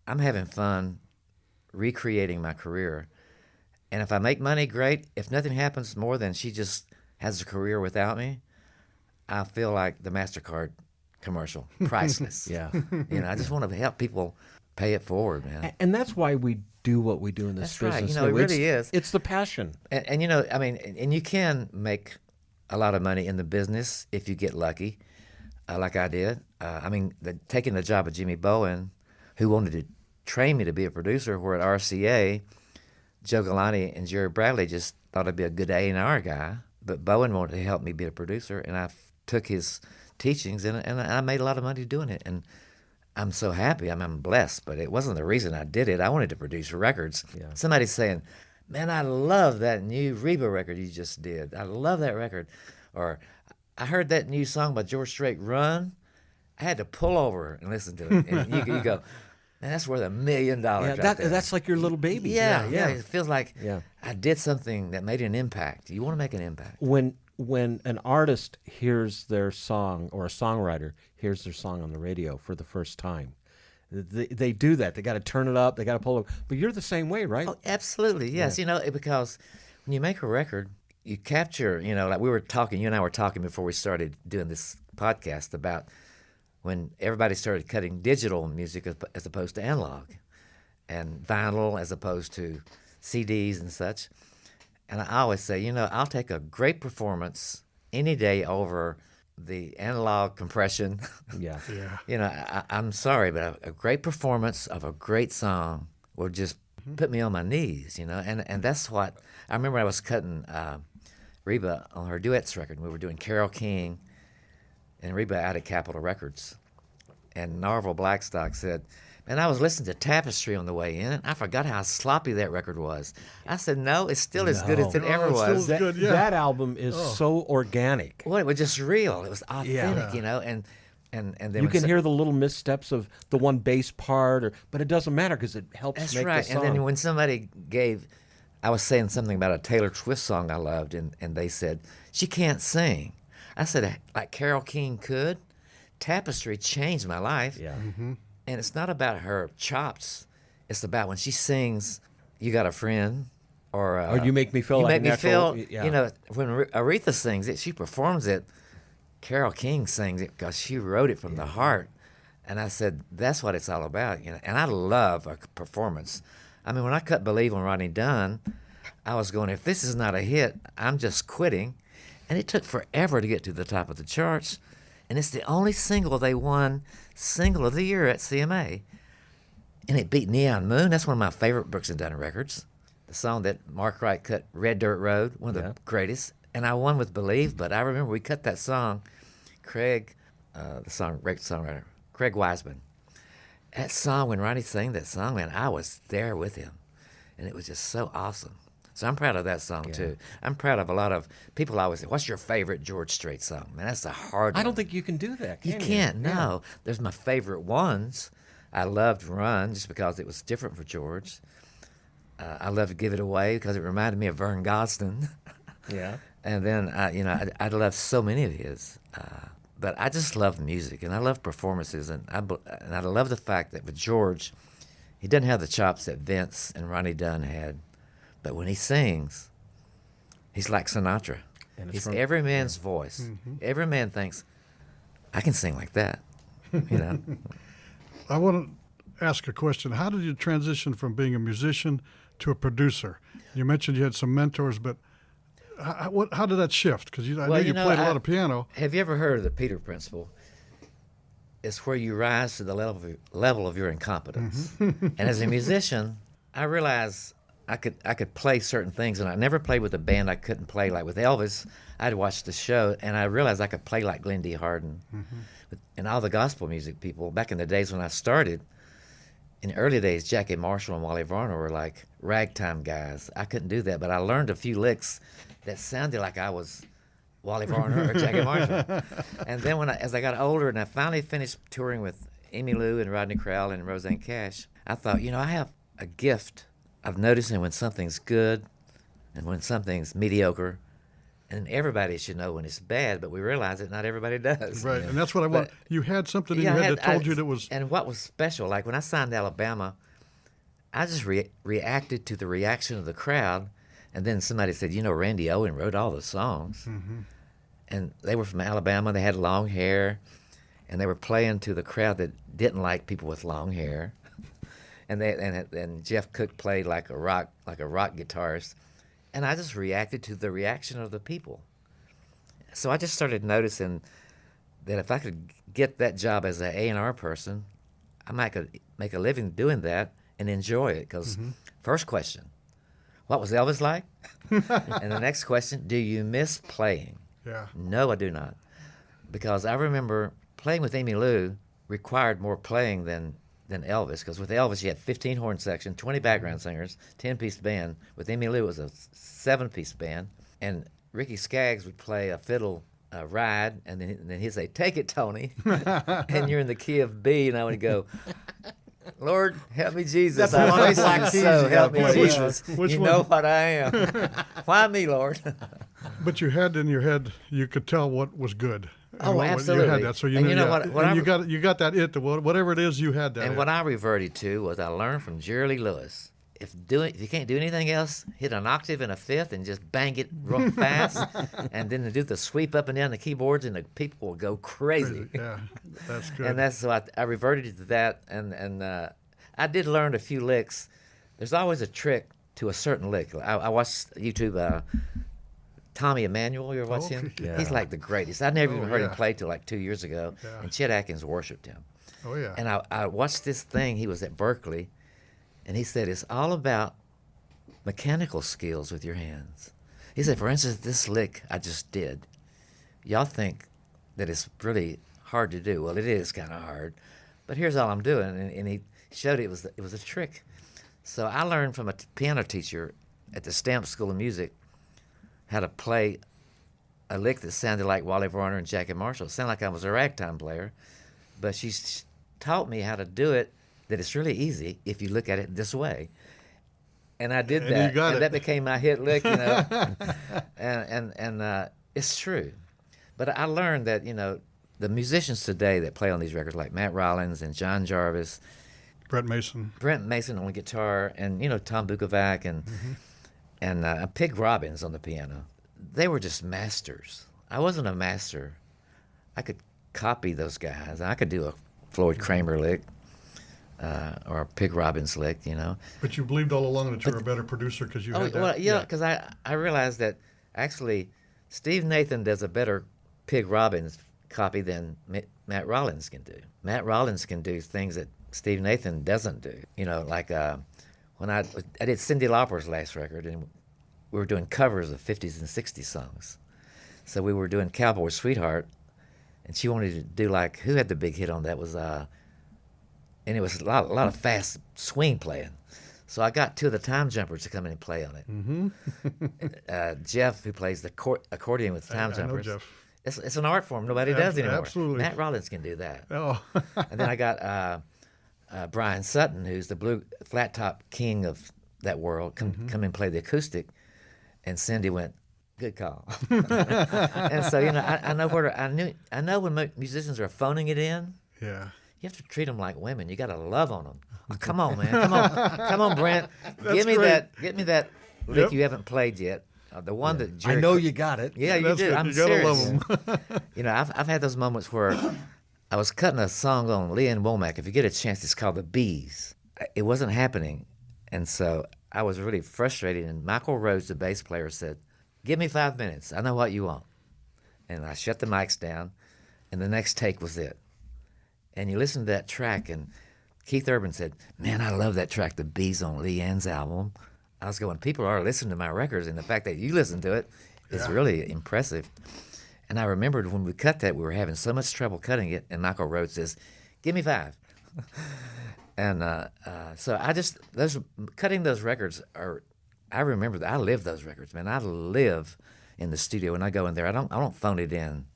I'm having fun recreating my career. And if I make money, great. If nothing happens more than she just has a career without me, I feel like the MasterCard commercial, priceless. Yeah. You know, I just want to help people pay it forward, man. And that's why we do what we do in this That's right. business. You know, it really is. It's the passion. And you know, I mean, and you can make a lot of money in the business if you get lucky, like I did. I mean, taking the job of Jimmy Bowen, who wanted to train me to be a producer, where at RCA, Joe Galante and Jerry Bradley just thought I'd be a good A&R guy. But Bowen wanted to help me be a producer, and I took his teachings, and I made a lot of money doing it. And I'm so happy. I'm blessed, but it wasn't the reason I did it. I wanted to produce records. Yeah. Somebody's saying, man, I love that new Reba record you just did. I love that record. Or I heard that new song by George Strait, Run. I had to pull over and listen to it. And you go, man, that's worth $1 million. Yeah, that's like your little baby. Yeah. It feels like I did something that made an impact. You want to make an impact. When an artist hears their song, or a songwriter hears their song on the radio for the first time, they do that. They got to turn it up. They got to pull it. But you're the same way, right? Oh, absolutely. Yes. Yeah. You know, because when you make a record, you capture, you know, like you and I were talking before we started doing this podcast about when everybody started cutting digital music as opposed to analog, and vinyl as opposed to CDs and such. And I always say, you know, I'll take a great performance any day over the analog compression. Yeah. You know, I'm sorry, but a great performance of a great song will just put me on my knees, you know. And that's what I remember. I was cutting Reba on her duets record. We were doing Carole King and Reba out at Capitol Records. And Narvel Blackstock said, and I was listening to Tapestry on the way in, and I forgot how sloppy that record was. I said, no, it's still as good as it ever was. That album is so organic. Well, it was just real. It was authentic, you know. And then you can hear the little missteps of the one bass part, but it doesn't matter because it helps make the song. And then when somebody I was saying something about a Taylor Swift song I loved, and they said, she can't sing. I said, like Carole King could. Tapestry changed my life. Yeah. Mm-hmm. And it's not about her chops. It's about when she sings, "You Got a Friend," or "You Make Me Feel Like a Natural." You know, when Aretha sings it, she performs it. Carole King sings it because she wrote it from the heart. And I said, that's what it's all about. You know, and I love a performance. I mean, when I cut "Believe" on Rodney Dunn, I was going, if this is not a hit, I'm just quitting. And it took forever to get to the top of the charts. And it's the only single they won Single of the Year at CMA. And it beat Neon Moon. That's one of my favorite Brooks and Dunn records. The song that Mark Wright cut, Red Dirt Road, one of the greatest. And I won with Believe, but I remember we cut that song. Craig, the songwriter, Craig Wiseman. That song, when Ronnie sang that song, man, I was there with him. And it was just so awesome. So I'm proud of that song, too. I'm proud of a lot of people always say, what's your favorite George Strait song? Man, that's a hard one. I don't think you can do that, can you? You can't, no. There's my favorite ones. I loved Run just because it was different for George. I loved Give It Away because it reminded me of Vern Gosdin. Yeah. And then, I love so many of his. But I just love music, and I love performances. And I love the fact that with George, he doesn't have the chops that Vince and Ronnie Dunn had. But when he sings, he's like Sinatra. He's every man's voice. Mm-hmm. Every man thinks, I can sing like that, you know. I want to ask a question. How did you transition from being a musician to a producer? You mentioned you had some mentors, but how did that shift? Because I know you played a lot of piano. Have you ever heard of the Peter Principle? It's where you rise to the level of your incompetence. Mm-hmm. And as a musician, I realized I could play certain things, and I never played with a band I couldn't play. Like with Elvis, I'd watch the show, and I realized I could play like Glenn D. Harden. Mm-hmm. And all the gospel music people, back in the days when I started, in the early days, Jackie Marshall and Wally Varner were like ragtime guys. I couldn't do that, but I learned a few licks that sounded like I was Wally Varner or Jackie Marshall. And then as I got older and I finally finished touring with Emmylou and Rodney Crowell and Roseanne Cash, I thought, I have a gift of noticing when something's good and when something's mediocre. And everybody should know when it's bad, but we realize that not everybody does. Right, and that's what I want. You had something in your head that told you that was... And what was special, like when I signed Alabama, I just reacted to the reaction of the crowd, And then somebody said, you know, Randy Owen wrote all the songs. Mm-hmm. And they were from Alabama. They had long hair. And they were playing to the crowd that didn't like people with long hair. And Jeff Cook played like a rock guitarist. And I just reacted to the reaction of the people. So I just started noticing that if I could get that job as an A&R person, I might could make a living doing that and enjoy it. Because first question, what was Elvis like? And the next question, do you miss playing? Yeah. No, I do not. Because I remember playing with Emmylou Lou required more playing than Elvis, because with Elvis you had 15 horn section, 20 background singers, 10-piece band. With Emmylou Lou it was a 7-piece band, and Ricky Skaggs would play a fiddle ride, and then he'd say, "Take it, Tony," and you're in the key of B, and I would go, "Lord, help me, Jesus. That's I praise you so. Help me, play. Jesus. Which you one? know what I am. Why me, Lord?" But you had in your head, you could tell what was good. Oh, what, absolutely. You had that, so you And knew. you know that. what And you got that it. Whatever it is, you had that. And it. what I reverted to was I learned from Jerry Lee Lewis. If you can't do anything else, hit an octave and a fifth and just bang it real fast, and then do the sweep up and down the keyboards, and the people will go crazy. Yeah, that's good. And that's so I reverted to that, and I did learn a few licks. There's always a trick to a certain lick. I watched YouTube. Tommy Emmanuel, you ever watch him? Yeah. He's like the greatest. I never even heard him yeah. play till like 2 years ago, Yeah. and Chet Atkins worshipped him. Oh yeah. And I watched this thing. He was at Berkeley, and he said it's all about mechanical skills with your hands. He said, for instance, this lick I just did. Y'all think that it's really hard to do. Well, it is kind of hard, but here's all I'm doing. And he showed it was a trick. So I learned from a piano teacher at the Stamp School of Music how to play a lick that sounded like Wally Varner and Jackie Marshall. It sounded like I was a ragtime player, but she taught me how to do it, that it's really easy if you look at it this way. And I did And that, you got and it. that became my hit lick, you know. and it's true. But I learned that, you know, the musicians today that play on these records, like Matt Rollins and John Jarvis, Brent Mason on guitar, and, you know, Tom Bukovac and Pig Robbins on the piano. They were just masters. I wasn't a master. I could copy those guys. I could do a Floyd Kramer lick or a Pig Robbins lick, you know. But you believed all along that you were a better producer because you had that. Well, yeah, because I realized that actually Steve Nathan does a better Pig Robbins copy than Matt Rollins can do. Matt Rollins can do things that Steve Nathan doesn't do. You know, like when I did Cyndi Lauper's last record, and we were doing covers of 50s and 60s songs. So we were doing Cowboy Sweetheart, and she wanted to do like, who had the big hit on that was, and it was a lot of fast swing playing. So I got two of the Time Jumpers to come in and play on it. Jeff, who plays the accordion with Time Jumpers. I know Jeff. It's an art form nobody does anymore. Absolutely. Matt Rollins can do that. Oh. And then I got Brian Sutton, who's the blue flat top king of that world, come and play the acoustic. And Cindy went, "Good call." And so, you know, I know when musicians are phoning it in. Yeah. You have to treat them like women. You got to love on them. Oh, come on, man. Come on, Brent. Get me that lick you haven't played yet. The one that Jerry. I know you got it. Yeah, you That's do. good. I'm You gotta serious. love 'em. You know, I've had those moments where I was cutting a song on Lee and Womack. If you get a chance, it's called The Bees. It wasn't happening, and so I was really frustrated. And Michael Rhodes, the bass player, said, "Give me 5 minutes. I know what you want." And I shut the mics down, and the next take was it. And you listen to that track, and Keith Urban said, "Man, I love that track, The Bees on Lee Ann's album." I was going, people are listening to my records, and the fact that you listen to it is really impressive. And I remembered when we cut that, we were having so much trouble cutting it, and Michael Rhodes says, "Give me 5." And so cutting those records I remember that. I live those records, man. I live in the studio. When I go in there, I don't phone it in,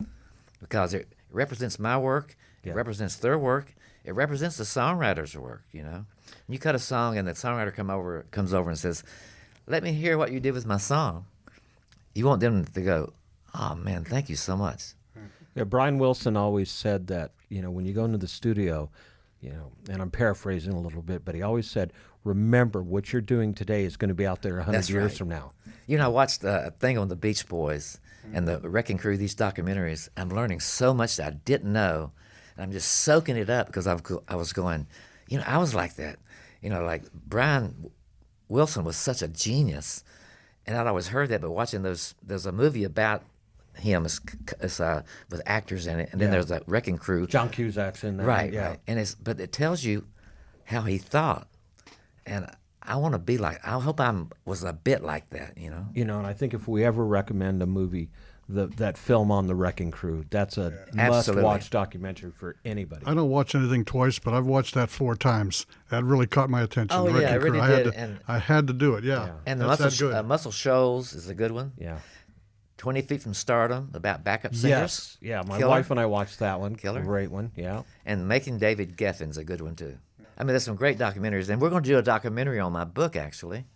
because it represents my work. It represents their work. It represents the songwriter's work, you know. You cut a song and the songwriter comes over and says, "Let me hear what you did with my song." You want them to go, "Oh, man, thank you so much." Yeah, Brian Wilson always said that, you know, when you go into the studio, and I'm paraphrasing a little bit, but he always said, remember, what you're doing today is going to be out there 100 years from now. I watched a thing on the Beach Boys and the Wrecking Crew, these documentaries. I'm learning so much that I didn't know, and I'm just soaking it up because I was going, I was like that. Like Brian Wilson was such a genius, and I'd always heard that, but watching there's a movie about him with actors in it, and then there's that Wrecking Crew. John Cusack's in there. Right, yeah. right. And but it tells you how he thought, and I want to be like. I hope was a bit like that. And I think if we ever recommend a movie, that film on the Wrecking Crew, that's a must-watch documentary for anybody. I don't watch anything twice, but I've watched that 4 times. That really caught my attention. Oh, the yeah, Wrecking it really Crew. did. I had to do it, yeah. And the Muscle Shoals is a good one. Yeah. 20 Feet from Stardom, about backup singers. Yes. Yeah, my Killer. wife and I watched that one. Killer. Great one, yeah. And Making David Geffen's a good one, too. I mean, there's some great documentaries. And we're going to do a documentary on my book, actually,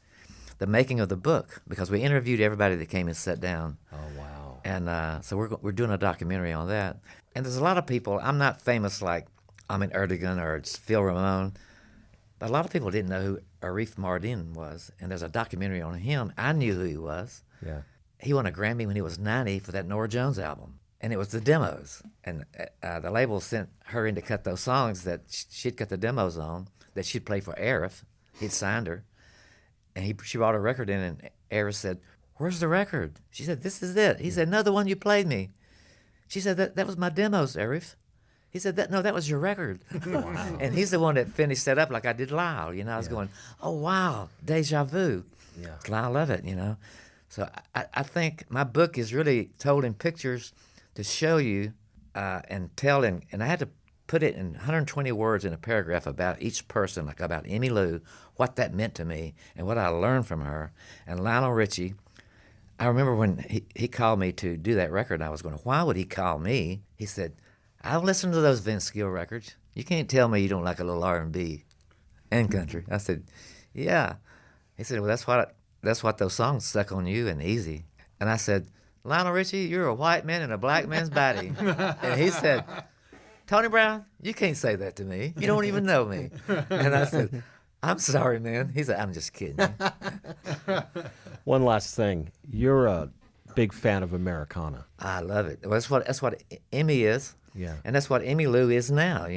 the making of the book, because we interviewed everybody that came and sat down. Oh, wow. And so we're doing a documentary on that. And there's a lot of people. I'm not famous like Ahmet Erdogan or Phil Ramone, but a lot of people didn't know who Arif Mardin was. And there's a documentary on him. I knew who he was. Yeah. He won a Grammy when he was 90 for that Norah Jones album. And it was the demos. And the label sent her in to cut those songs that she'd cut the demos on, that she'd play for Arif. He'd signed her. And she brought a record in, and Arif said, "Where's the record?" She said, "This is it." He said, "No, the one you played me." She said, that was my demos, Arif. He said, "No, that was your record." Wow. And he's the one that finished that up like I did Lyle. I was going, oh, wow, deja vu. Yeah. I love it, So I think my book is really told in pictures to show you and tell, and I had to put it in 120 words in a paragraph about each person, like about Emmy Lou, what that meant to me and what I learned from her. And Lionel Richie, I remember when he called me to do that record, and I was going, why would he call me? He said, "I've listened to those Vince Gill records. You can't tell me you don't like a little R&B and country." I said, "Yeah." He said, "Well, that's what those songs stuck on you and easy." And I said, "Lionel Richie, you're a white man in a black man's body." And he said, "Tony Brown, you can't say that to me. You don't even know me." And I said, "I'm sorry, man." He said, "I'm just kidding you." One last thing. You're a big fan of Americana. I love it. Well, that's what Emmy is. Yeah. And that's what Emmy Lou is now,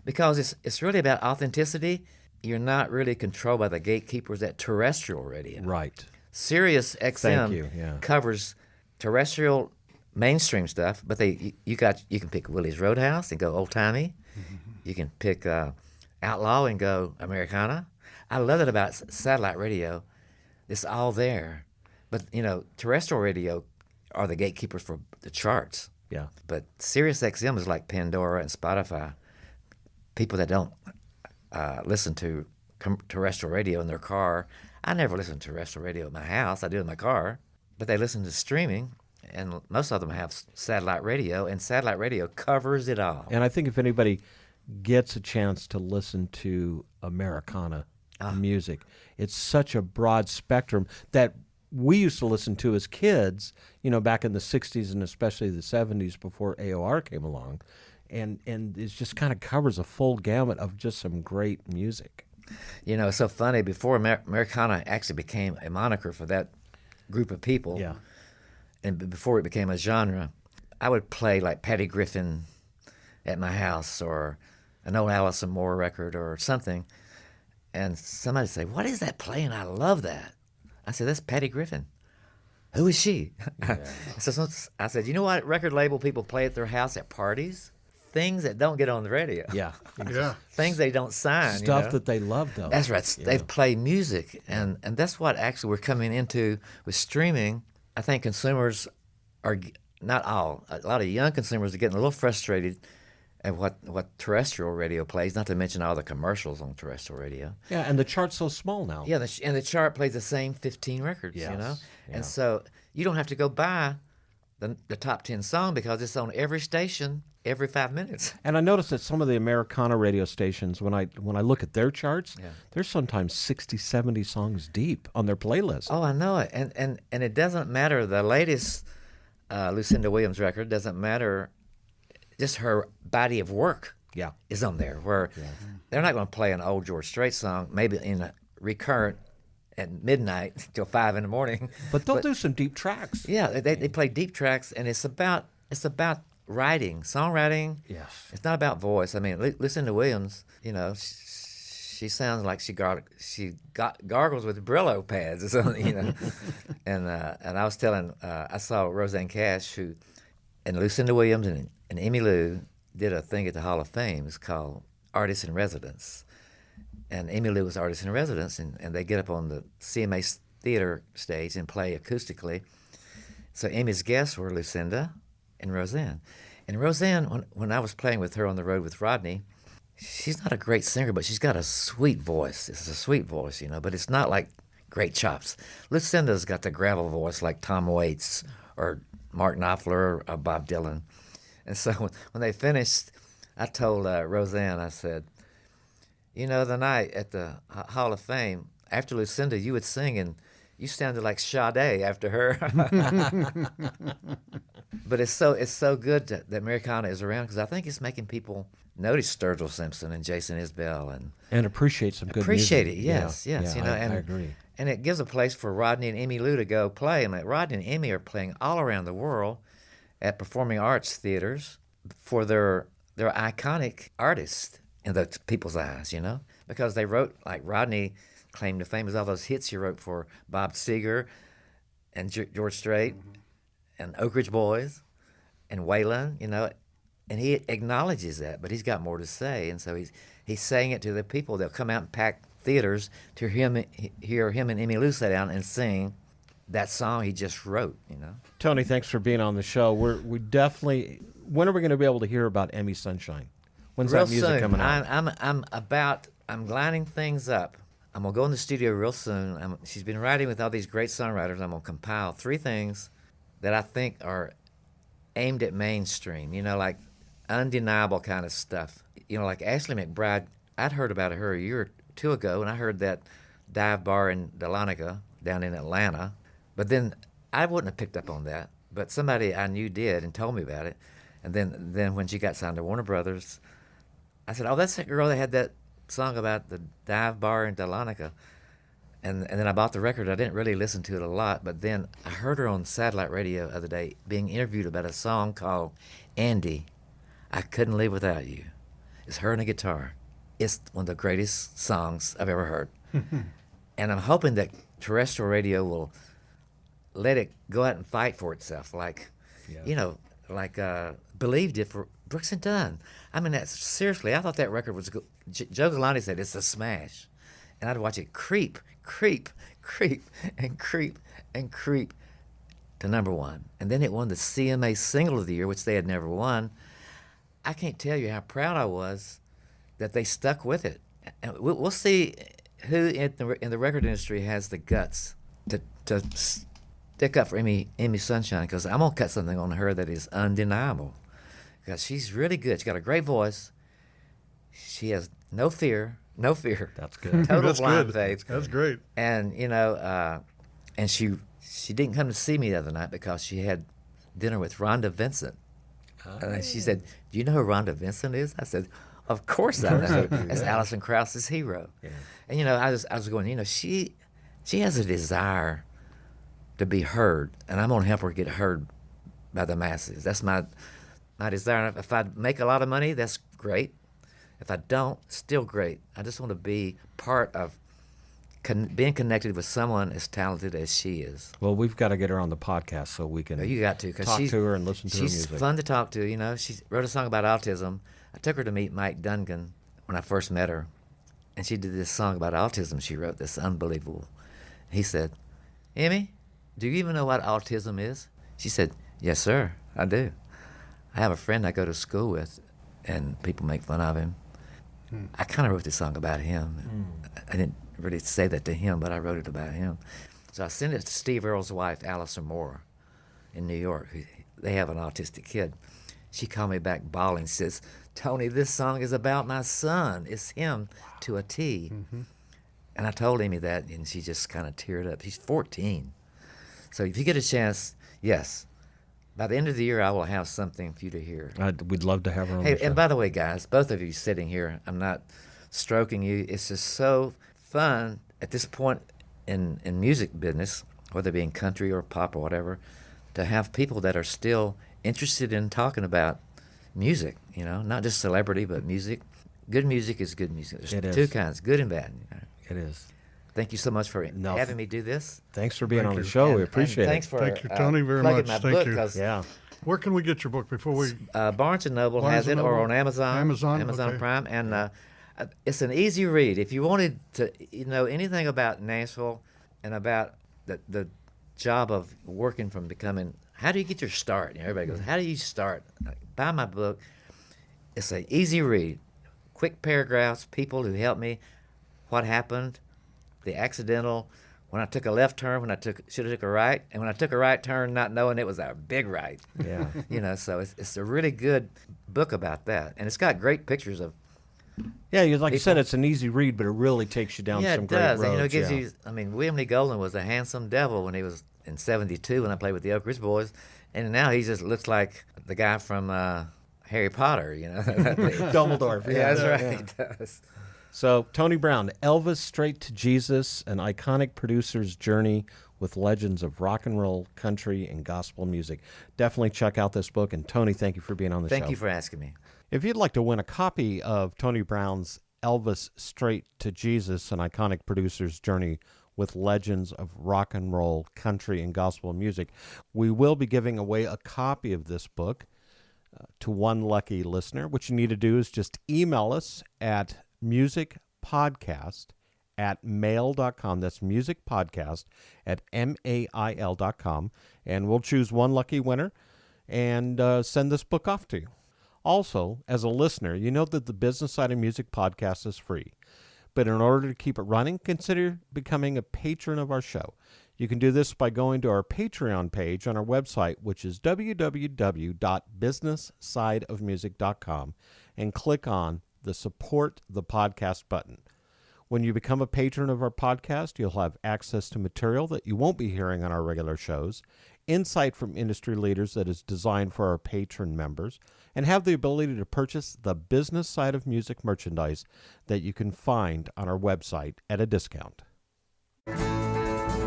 because it's really about authenticity. You're not really controlled by the gatekeepers at terrestrial radio. Right. Sirius XM covers terrestrial mainstream stuff, but you can pick Willie's Roadhouse and go old timey. You can pick Outlaw and go Americana. I love it about satellite radio. It's all there, but terrestrial radio are the gatekeepers for the charts. Yeah. But Sirius XM is like Pandora and Spotify. People that don't listen to terrestrial radio in their car. I never listen to terrestrial radio at my house. I do in my car. But they listen to streaming, and most of them have satellite radio, and satellite radio covers it all. And I think if anybody gets a chance to listen to Americana music, it's such a broad spectrum that we used to listen to as kids, back in the 60s and especially the 70s before AOR came along. And it just kind of covers a full gamut of just some great music. It's so funny. Before Americana actually became a moniker for that group of people, and before it became a genre, I would play like Patty Griffin at my house or an old Alison Moore record or something, and somebody would say, "What is that playing? I love that." I said, "That's Patty Griffin." "Who is she?" So I said, "You know what record label people play at their house at parties? Things that don't get on the radio. Yeah. Yeah. Things they don't sign. Stuff that they love, though. That's right. They play music. And that's what actually we're coming into with streaming. I think consumers are, not all, a lot of young consumers are getting a little frustrated at what terrestrial radio plays, not to mention all the commercials on terrestrial radio. Yeah, and the chart's so small now. Yeah, and the chart plays the same 15 records, Yeah. And so you don't have to go buy the top 10 song because it's on every station every 5 minutes. And I noticed that some of the Americana radio stations, when I look at their charts, they're sometimes 60, 70 songs deep on their playlist. Oh, I know it. And it doesn't matter. The latest Lucinda Williams record doesn't matter. Just her body of work is on there, where they're not going to play an old George Strait song, maybe in a recurrent at midnight till 5 in the morning. But they'll do some deep tracks. Yeah, they play deep tracks, and it's about writing, songwriting. Yes. It's not about voice. I mean, listen to Williams. You know, she sounds like she gargles with Brillo pads or something. You know, and I was telling, I saw Roseanne Cash, and Lucinda Williams and Emmy Lou did a thing at the Hall of Fame. It's called Artist in Residence. And Emmy Lou was artist in residence, and they get up on the CMA theater stage and play acoustically. So Amy's guests were Lucinda and Roseanne. And Roseanne, when I was playing with her on the road with Rodney, she's not a great singer, but she's got a sweet voice. It's a sweet voice, you know, but it's not like great chops. Lucinda's got the gravel voice like Tom Waits or Mark Knopfler or Bob Dylan. And so when they finished, I told Roseanne, I said, you know, the night at the Hall of Fame, after Lucinda, you would sing, and you sounded like Sade after her. But it's so good that Americana is around, because I think it's making people notice Sturgill Simpson and Jason Isbell and appreciate some good appreciate music. it. Yes, Yeah, yes. yeah, You know, I agree. And it gives a place for Rodney and Emmy Lou to go play. I mean, Rodney and Emmy are playing all around the world at performing arts theaters for their iconic artists in the people's eyes, you know, because they wrote, like Rodney claimed to fame as all those hits he wrote for Bob Seger and George Strait and Oak Ridge Boys and Waylon, you know, and he acknowledges that, but he's got more to say, and so he's saying it to the people. They'll come out and pack theaters to hear him and Emmy Lou sit down and sing that song he just wrote, you know. Tony, thanks for being on the show. We definitely. When are we going to be able to hear about Emmy Sunshine? When's Real that music soon. coming out? I'm lining things up. I'm gonna go in the studio real soon. She's been writing with all these great songwriters. I'm gonna compile 3 things that I think are aimed at mainstream. You know, like undeniable kind of stuff. You know, like Ashley McBride. I'd heard about her a year or 2 ago, and I heard that dive bar in Dahlonega down in Atlanta. But then I wouldn't have picked up on that. But somebody I knew did and told me about it. And then when she got signed to Warner Brothers, I said, oh, that's that girl that had that song about the dive bar in Dahlonega. And then I bought the record. I didn't really listen to it a lot, but then I heard her on satellite radio the other day being interviewed about a song called Andy, I Couldn't Live Without You. It's her and a guitar. It's one of the greatest songs I've ever heard. And I'm hoping that terrestrial radio will let it go out and fight for itself, like, you know, like Believe did for Brooks and Dunn. I mean, that's seriously, I thought that record was good. Joe Galante said it's a smash. And I'd watch it creep, and creep to #1. And then it won the CMA Single of the Year, which they had never won. I can't tell you how proud I was that they stuck with it. And we'll see who in the record industry has the guts to stick up for Emmy Sunshine, because I'm going to cut something on her that is undeniable. Because she's really good. She's got a great voice. She has no fear. That's good. Total That's blind good. faith. That's great. And, you know, and she didn't come to see me the other night because she had dinner with Rhonda Vincent. And she said, do you know who Rhonda Vincent is? I said, of course I know. That's Alison Krauss's hero. Yeah. And, you know, I was going, you know, she has a desire to be heard, and I'm going to help her get heard by the masses. That's my desire. If I make a lot of money, that's great. If I don't, still great. I just want to be part of being connected with someone as talented as she is. Well, we've got to get her on the podcast so we can You got to, because talk to her and listen to her She's music. fun to talk to, you know. She wrote a song about autism. I took her to meet Mike Dungan when I first met her, and she did this song about autism she wrote that's unbelievable. He said, Emmy, do you even know what autism is? She said, yes, sir, I do. I have a friend I go to school with, and people make fun of him. I kind of wrote this song about him. I didn't really say that to him, but I wrote it about him. So I sent it to Steve Earle's wife, Allison Moore, in New York. They have an autistic kid. She called me back bawling. She says, Tony, this song is about my son. It's him to a T. And I told Amy that, and she just kind of teared up. He's 14. So if you get a chance, yes, By the end of the year, I will have something for you to hear. We'd love to have her on Hey, the show. and by the way, guys, both of you sitting here, I'm not stroking you. It's just so fun at this point in music business, whether it be in country or pop or whatever, to have people that are still interested in talking about music, you know, not just celebrity, but music. Good music is good music. There's two kinds, good and bad. It is. Thank you so much for having me do this. Thanks for being on the show. We appreciate Thanks it. for Tony, very much. my Thank book, you. 'cause, Yeah. Where can we get your book before we? Barnes & Noble Barnes has and it, or Noble? on Amazon. Okay. Prime, and it's an easy read. If you wanted to know anything about Nashville and about the job of working from becoming, how do you get your start? You know, everybody goes, how do you start? Buy my book. It's an easy read, quick paragraphs, people who helped me, what happened, the accidental, when I took a left turn, when I should have took a right, and when I took a right turn not knowing it was a big right. Yeah. You know, so it's a really good book about that. And it's got great pictures of Yeah, like you said, it's an easy read, but it really takes you down some great roads. Yeah, it does. You know, it gives you, I mean, William Lee Golden was a handsome devil when he was in 72 when I played with the Oak Ridge Boys, and now he just looks like the guy from Harry Potter, you know. Dumbledore. Yeah, that's right. Yeah. He does. So, Tony Brown, Elvis Straight to Jesus, an iconic producer's journey with legends of rock and roll, country, and gospel music. Definitely check out this book. And, Tony, thank you for being on the show. Thank you for asking me. If you'd like to win a copy of Tony Brown's Elvis Straight to Jesus, an iconic producer's journey with legends of rock and roll, country, and gospel music, we will be giving away a copy of this book to one lucky listener. What you need to do is just email us at musicpodcast@mail.com. That's musicpodcast@mail.com. And we'll choose one lucky winner and send this book off to you. Also, as a listener, you know that the Business Side of Music podcast is free. But in order to keep it running, consider becoming a patron of our show. You can do this by going to our Patreon page on our website, which is www.businesssideofmusic.com, and click on the Support the Podcast button. When you become a patron of our podcast, you'll have access to material that you won't be hearing on our regular shows, insight from industry leaders that is designed for our patron members, and have the ability to purchase the Business Side of Music merchandise that you can find on our website at a discount.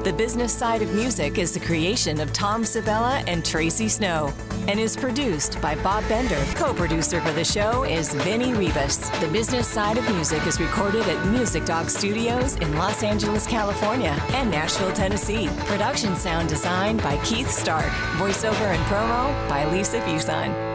The Business Side of Music is the creation of Tom Sabella and Tracy Snow and is produced by Bob Bender. Co-producer for the show is Vinny Ribas. The Business Side of Music is recorded at Music Dog Studios in Los Angeles, California and Nashville, Tennessee. Production sound designed by Keith Stark. Voiceover and promo by Lisa Fuson.